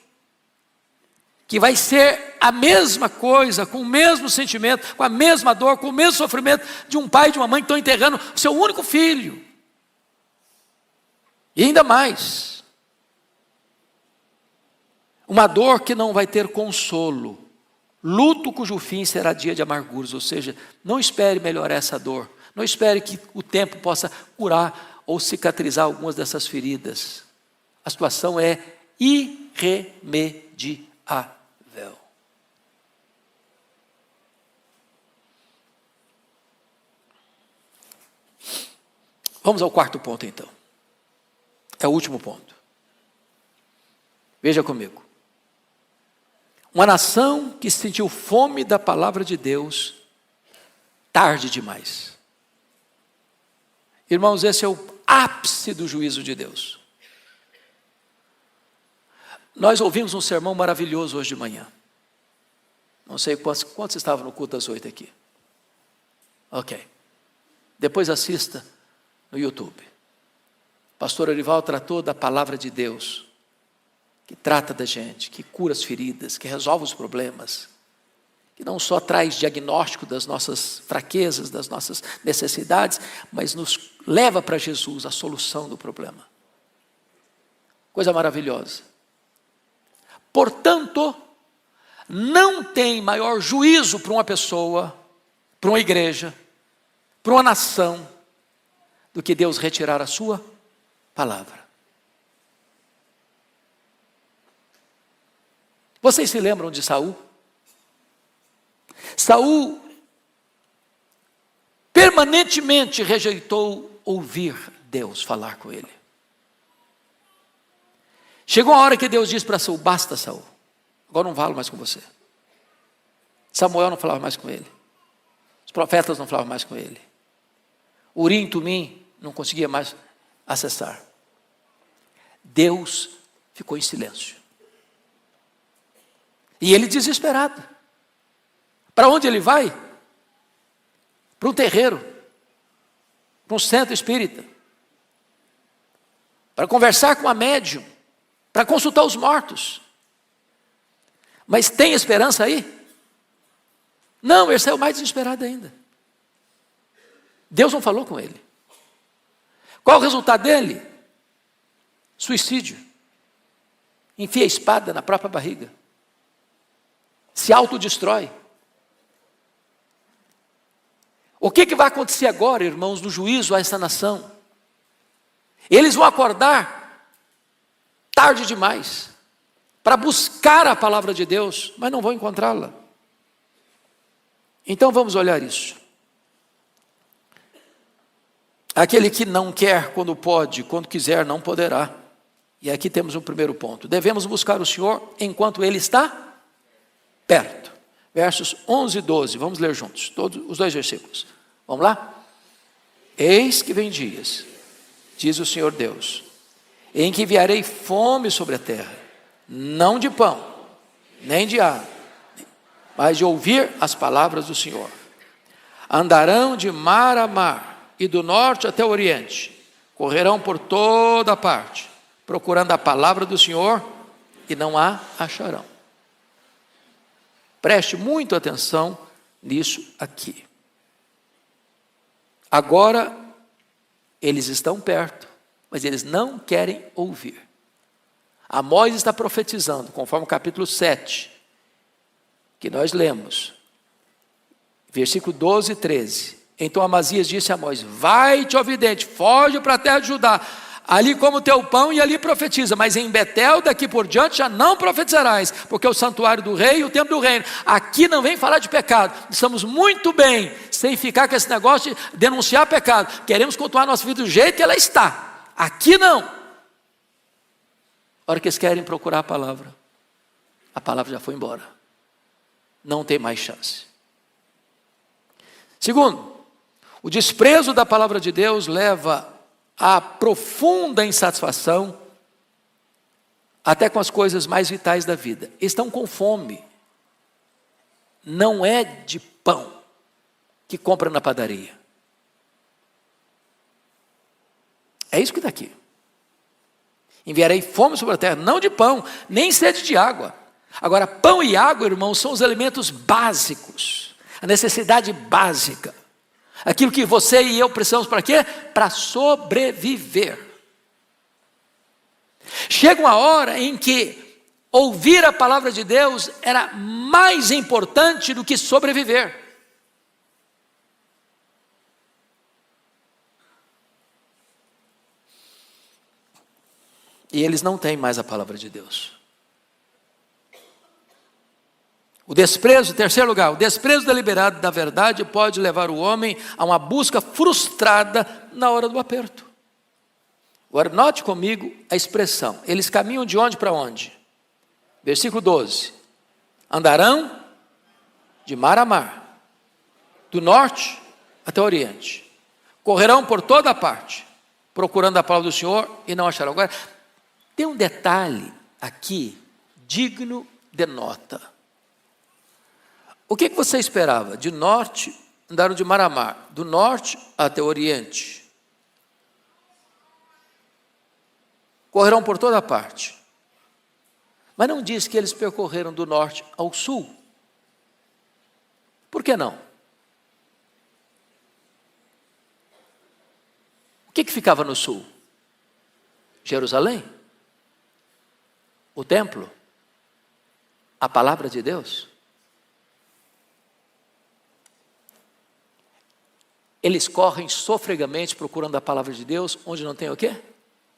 que vai ser a mesma coisa, com o mesmo sentimento, com a mesma dor, com o mesmo sofrimento de um pai e de uma mãe que estão enterrando o seu único filho. E ainda mais, uma dor que não vai ter consolo, luto cujo fim será dia de amarguras, ou seja, não espere melhorar essa dor, não espere que o tempo possa curar ou cicatrizar algumas dessas feridas. A situação é irremediável. Vamos ao quarto ponto então. É o último ponto. Veja comigo. Uma nação que sentiu fome da palavra de Deus, tarde demais. Irmãos, esse é o ápice do juízo de Deus. Nós ouvimos um sermão maravilhoso hoje de manhã. Não sei quantos estavam no culto às 8 aqui. Ok. Depois assista no YouTube. Pastor Orival tratou da palavra de Deus, que trata da gente, que cura as feridas, que resolve os problemas, que não só traz diagnóstico das nossas fraquezas, das nossas necessidades, mas nos leva para Jesus, a solução do problema. Coisa maravilhosa. Portanto, não tem maior juízo para uma pessoa, para uma igreja, para uma nação, do que Deus retirar a sua palavra. Vocês se lembram de Saul? Saul permanentemente rejeitou ouvir Deus falar com ele. Chegou a hora que Deus disse para Saul: basta, Saul, agora não falo mais com você. Samuel não falava mais com ele, os profetas não falavam mais com ele, Urim e Tumim não conseguia mais acessar. Deus ficou em silêncio. E ele desesperado. Para onde ele vai? Para um terreiro, para um centro espírita, para conversar com a médium, para consultar os mortos. Mas tem esperança aí? Não, esse é o mais desesperado ainda. Deus não falou com ele. Qual o resultado dele? Suicídio. Enfia a espada na própria barriga. Se autodestrói. O que vai acontecer agora, irmãos, no juízo a essa nação? Eles vão acordar tarde demais para buscar a palavra de Deus, mas não vão encontrá-la. Então vamos olhar isso. Aquele que não quer quando pode, quando quiser não poderá. E aqui temos um primeiro ponto. Devemos buscar o Senhor enquanto Ele está perto. Versos 11 e 12, vamos ler juntos, todos os 2 versículos. Vamos lá? Eis que vem dias, diz o Senhor Deus, em que enviarei fome sobre a terra, não de pão, nem de água, mas de ouvir as palavras do Senhor. Andarão de mar a mar, e do norte até o oriente, correrão por toda parte, procurando a palavra do Senhor, e não a acharão. Preste muita atenção nisso aqui. Agora, eles estão perto, mas eles não querem ouvir. Amós está profetizando, conforme o capítulo 7, que nós lemos, versículo 12 e 13. Então Amazias disse a Amós: vai-te, ó vidente, foge para a terra de Judá, ali como teu pão e ali profetiza, mas em Betel daqui por diante já não profetizarás, porque é o santuário do rei e o templo do reino. Aqui não vem falar de pecado, estamos muito bem, sem ficar com esse negócio de denunciar pecado, queremos continuar nossa vida do jeito que ela está, aqui não. A hora que eles querem procurar a palavra já foi embora, não tem mais chance. Segundo, o desprezo da palavra de Deus leva a profunda insatisfação, até com as coisas mais vitais da vida. Estão com fome. Não é de pão que compra na padaria. É isso que está aqui. Enviarei fome sobre a terra, não de pão, nem sede de água. Agora, pão e água, irmãos, são os alimentos básicos, a necessidade básica. Aquilo que você e eu precisamos para quê? Para sobreviver. Chega uma hora em que ouvir a palavra de Deus era mais importante do que sobreviver. E eles não têm mais a palavra de Deus. O desprezo, em terceiro lugar, o desprezo deliberado da verdade pode levar o homem a uma busca frustrada na hora do aperto. Agora, note comigo a expressão. Eles caminham de onde para onde? Versículo 12. Andarão de mar a mar, do norte até o oriente. Correrão por toda parte, procurando a palavra do Senhor e não acharão. Agora, tem um detalhe aqui, digno de nota. O que você esperava? De norte, andaram de mar a mar, do norte até o oriente. Correrão por toda parte. Mas não diz que eles percorreram do norte ao sul. Por que não? O que ficava no sul? Jerusalém? O templo? A palavra de Deus? Eles correm sofregamente procurando a palavra de Deus, onde não tem o quê?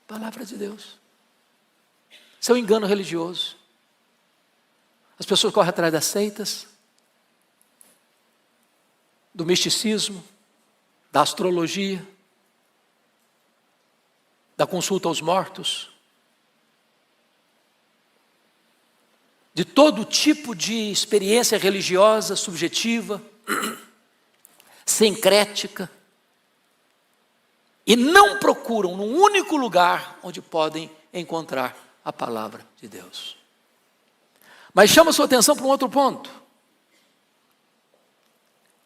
Palavra de Deus. Isso é um engano religioso. As pessoas correm atrás das seitas, do misticismo, da astrologia, da consulta aos mortos, de todo tipo de experiência religiosa subjetiva, sincrética, e não procuram num único lugar onde podem encontrar a palavra de Deus. Mas chama sua atenção para um outro ponto.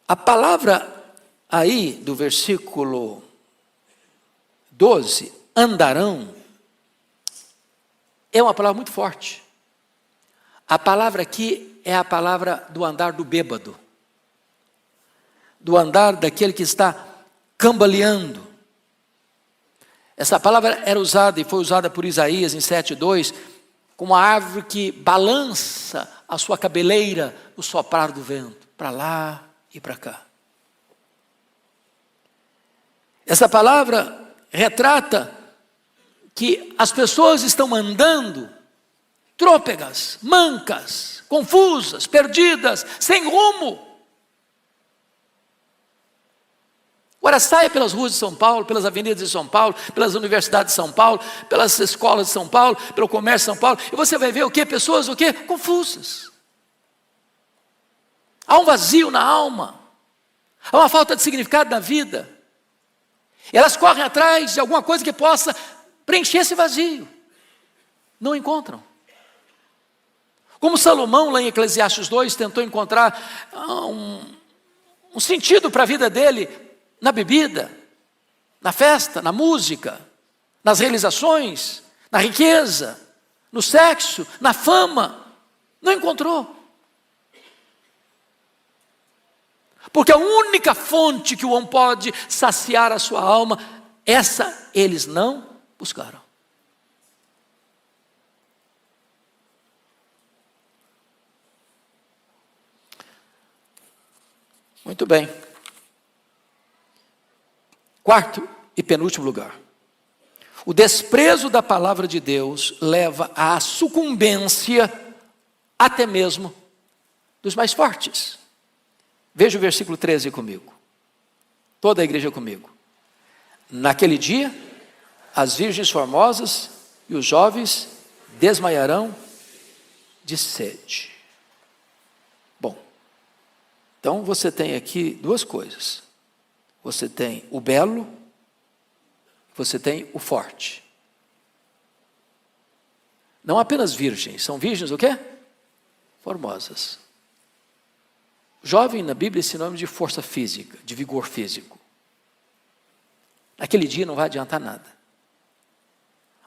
A palavra aí do versículo 12, andarão, é uma palavra muito forte. A palavra aqui é a palavra do andar do bêbado, do andar daquele que está cambaleando. Essa palavra era usada e foi usada por Isaías em 7:2, como uma árvore que balança a sua cabeleira no soprar do vento, para lá e para cá. Essa palavra retrata que as pessoas estão andando trôpegas, mancas, confusas, perdidas, sem rumo. Agora saia pelas ruas de São Paulo, pelas avenidas de São Paulo, pelas universidades de São Paulo, pelas escolas de São Paulo, pelo comércio de São Paulo, e você vai ver o quê? Pessoas o quê? Confusas. Há um vazio na alma, há uma falta de significado na vida. Elas correm atrás de alguma coisa que possa preencher esse vazio. Não encontram. Como Salomão, lá em Eclesiastes 2, tentou encontrar um sentido para a vida dele na bebida, na festa, na música, nas realizações, na riqueza, no sexo, na fama. Não encontrou. Porque a única fonte que o homem pode saciar a sua alma, essa eles não buscaram. Muito bem. Quarto e penúltimo lugar. O desprezo da palavra de Deus leva à sucumbência até mesmo dos mais fortes. Veja o versículo 13 comigo. Toda a igreja comigo. Naquele dia, as virgens formosas e os jovens desmaiarão de sede. Bom, então você tem aqui duas coisas. Você tem o belo, você tem o forte. Não apenas virgens, são virgens o quê? Formosas. Jovem na Bíblia é sinônimo de força física, de vigor físico. Naquele dia não vai adiantar nada.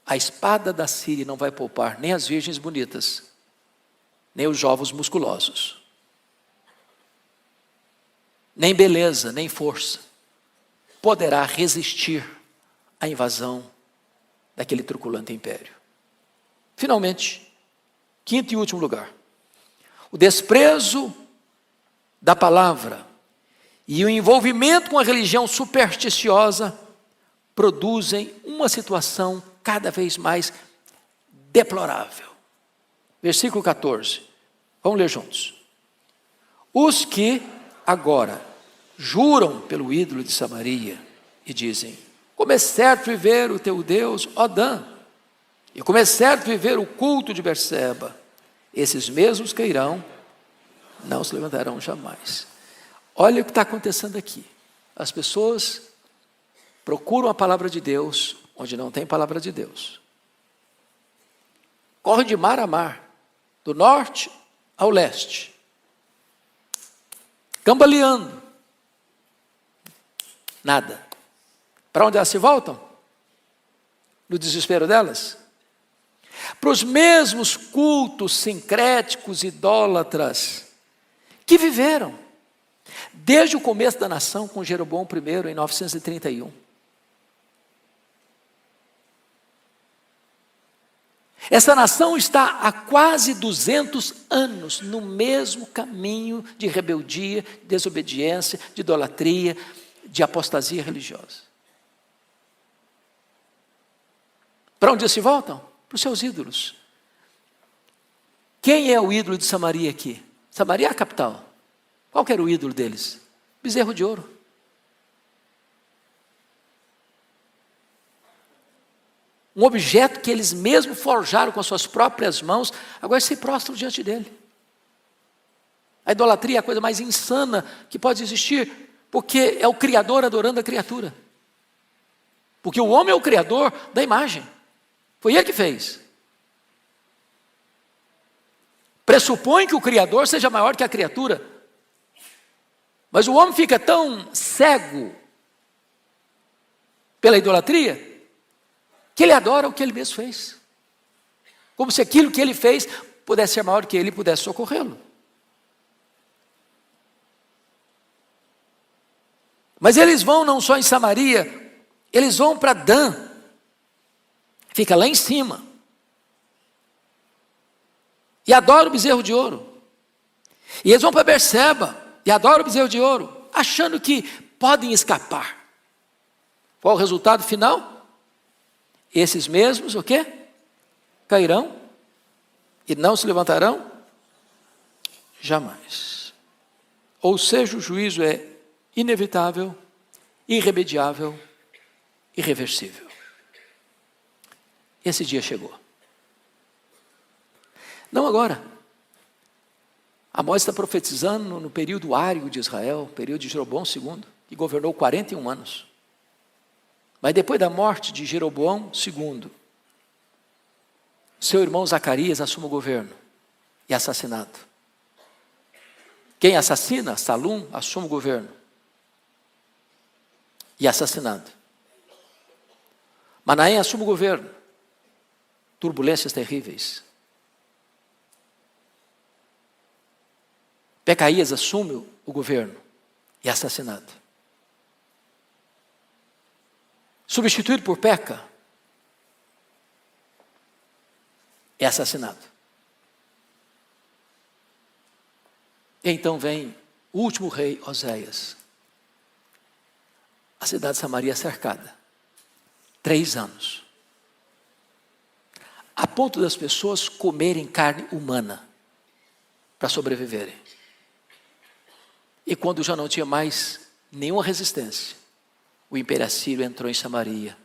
A espada da Síria não vai poupar nem as virgens bonitas, nem os jovens musculosos. Nem beleza, nem força poderá resistir à invasão daquele truculento império. Finalmente, quinto e último lugar. O desprezo da palavra e o envolvimento com a religião supersticiosa produzem uma situação cada vez mais deplorável. Versículo 14. Vamos ler juntos. Os que agora juram pelo ídolo de Samaria e dizem: como é certo viver o teu Deus, ó Dan, e como é certo viver o culto de Berseba, esses mesmos cairão, não se levantarão jamais. Olha o que está acontecendo aqui. As pessoas procuram a palavra de Deus onde não tem palavra de Deus. Correm de mar a mar, do norte ao leste, cambaleando. Nada. Para onde elas se voltam? No desespero delas? Para os mesmos cultos sincréticos, idólatras, que viveram desde o começo da nação com Jeroboão I em 931. Essa nação está há quase 200 anos no mesmo caminho de rebeldia, desobediência, de idolatria, de apostasia religiosa. Para onde se voltam? Para os seus ídolos. Quem é o ídolo de Samaria aqui? Samaria é a capital. Qual que era o ídolo deles? Bezerro de ouro. Um objeto que eles mesmos forjaram com as suas próprias mãos, agora se prostram diante dele. A idolatria é a coisa mais insana que pode existir, porque é o Criador adorando a criatura. Porque o homem é o Criador da imagem. Foi ele que fez. pressupõe que o Criador seja maior que a criatura. Mas o homem fica tão cego pela idolatria, que ele adora o que ele mesmo fez. Como se aquilo que ele fez pudesse ser maior que ele e pudesse socorrê-lo. Mas eles vão não só em Samaria, eles vão para Dan. Fica lá em cima. E adoram o bezerro de ouro. E eles vão para Berseba e adoram o bezerro de ouro, achando que podem escapar. Qual o resultado final? Esses mesmos, o quê? Cairão e não se levantarão jamais. Ou seja, o juízo é inevitável, irremediável, irreversível. Esse dia chegou. Não agora. Amós está profetizando no período árido de Israel, período de Jeroboão II, que governou 41 anos. Mas depois da morte de Jeroboão II, seu irmão Zacarias assume o governo e é assassinado. Quem assassina? Salum assume o governo e é assassinado. Manaém assume o governo. Turbulências terríveis. Pecaías assume o governo e é assassinado. Substituído por Peca, é assassinado. E então vem o último rei, Oséias. A cidade de Samaria cercada. 3 anos. A ponto das pessoas comerem carne humana para sobreviverem. E quando já não tinha mais nenhuma resistência, o Império Assírio entrou em Samaria,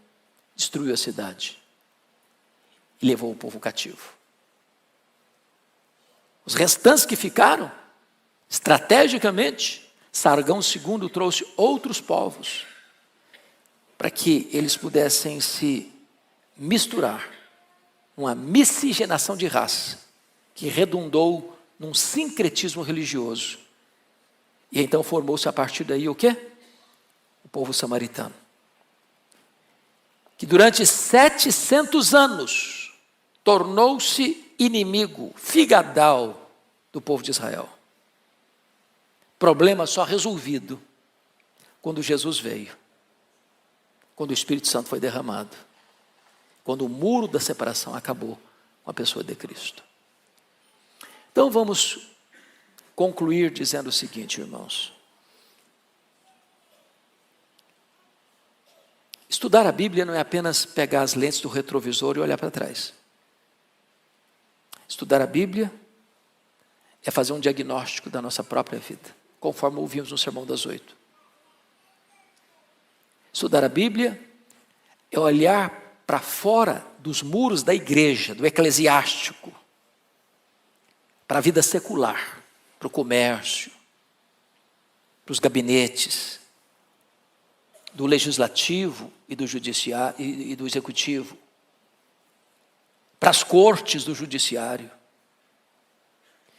destruiu a cidade e levou o povo cativo. Os restantes que ficaram, estrategicamente, Sargão II trouxe outros povos para que eles pudessem se misturar, uma miscigenação de raça, que redundou num sincretismo religioso. E então formou-se a partir daí o quê? O povo samaritano. Que durante 700 anos tornou-se inimigo, figadal do povo de Israel. Problema só resolvido quando Jesus veio. Quando o Espírito Santo foi derramado. Quando o muro da separação acabou com a pessoa de Cristo. Então vamos concluir dizendo o seguinte, irmãos. Estudar a Bíblia não é apenas pegar as lentes do retrovisor e olhar para trás. Estudar a Bíblia é fazer um diagnóstico da nossa própria vida, conforme ouvimos no Sermão das 8. Estudar a Bíblia é olhar para fora dos muros da igreja, do eclesiástico, para a vida secular, para o comércio, para os gabinetes, do legislativo e do judiciário e do executivo, para as cortes do judiciário.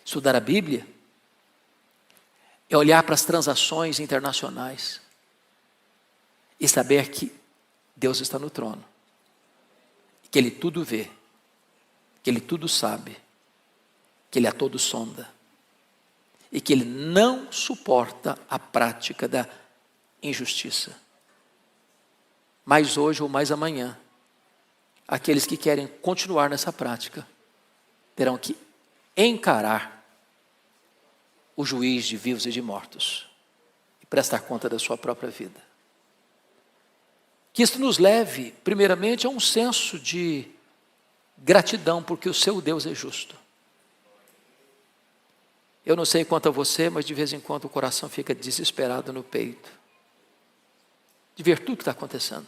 Estudar a Bíblia é olhar para as transações internacionais e saber que Deus está no trono, que Ele tudo vê, que Ele tudo sabe, que Ele a todo sonda e que Ele não suporta a prática da injustiça. Mais hoje ou mais amanhã, aqueles que querem continuar nessa prática terão que encarar o juiz de vivos e de mortos e prestar conta da sua própria vida. Que isso nos leve, primeiramente, a um senso de gratidão, porque o seu Deus é justo. Eu não sei quanto a você, mas de vez em quando o coração fica desesperado no peito, de ver tudo que está acontecendo.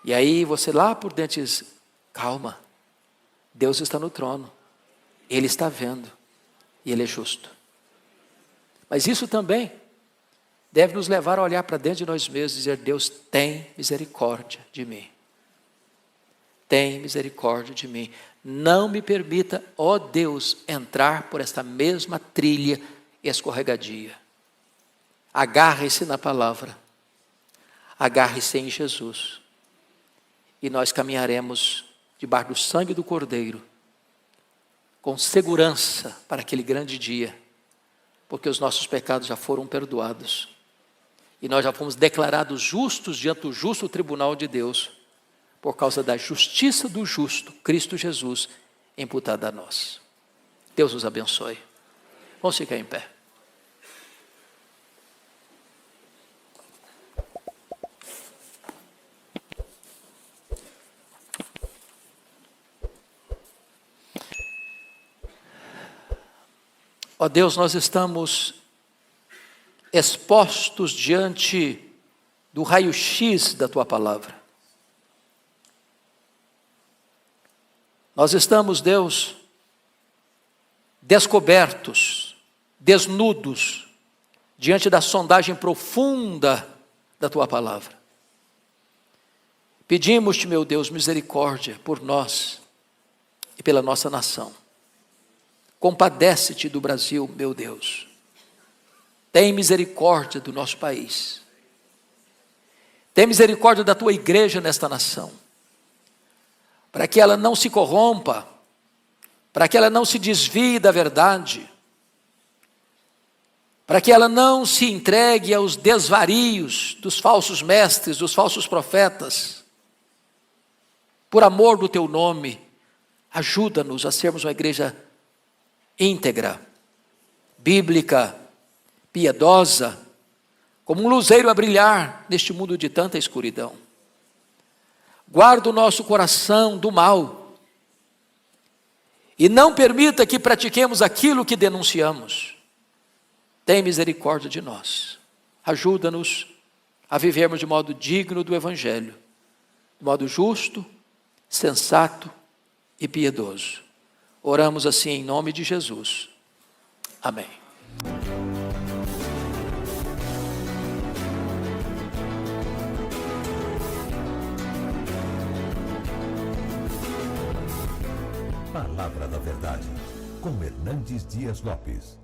E aí você lá por dentro diz, calma, Deus está no trono, Ele está vendo, e Ele é justo. Mas isso também deve nos levar a olhar para dentro de nós mesmos e dizer, Deus tem misericórdia de mim. Tem misericórdia de mim. Não me permita, ó Deus, entrar por esta mesma trilha escorregadia. Agarre-se na palavra. Agarre-se em Jesus. E nós caminharemos debaixo do sangue do Cordeiro, com segurança para aquele grande dia, porque os nossos pecados já foram perdoados. E nós já fomos declarados justos diante do justo tribunal de Deus, por causa da justiça do justo, Cristo Jesus, imputada a nós. Deus nos abençoe. Vamos ficar em pé. Ó Deus, nós estamos expostos diante do raio-x da Tua palavra. Nós estamos, Deus, descobertos, desnudos, diante da sondagem profunda da Tua palavra. Pedimos-te, meu Deus, misericórdia por nós e pela nossa nação. Compadece-te do Brasil, meu Deus. Tem misericórdia do nosso país. Tem misericórdia da Tua igreja nesta nação, para que ela não se corrompa, para que ela não se desvie da verdade, para que ela não se entregue aos desvarios dos falsos mestres, dos falsos profetas. Por amor do Teu nome, ajuda-nos a sermos uma igreja íntegra, bíblica, piedosa, como um luzeiro a brilhar neste mundo de tanta escuridão. Guarda o nosso coração do mal e não permita que pratiquemos aquilo que denunciamos. Tem misericórdia de nós. Ajuda-nos a vivermos de modo digno do Evangelho, de modo justo, sensato e piedoso. Oramos assim em nome de Jesus. Amém. Palavra da Verdade, com Hernandes Dias Lopes.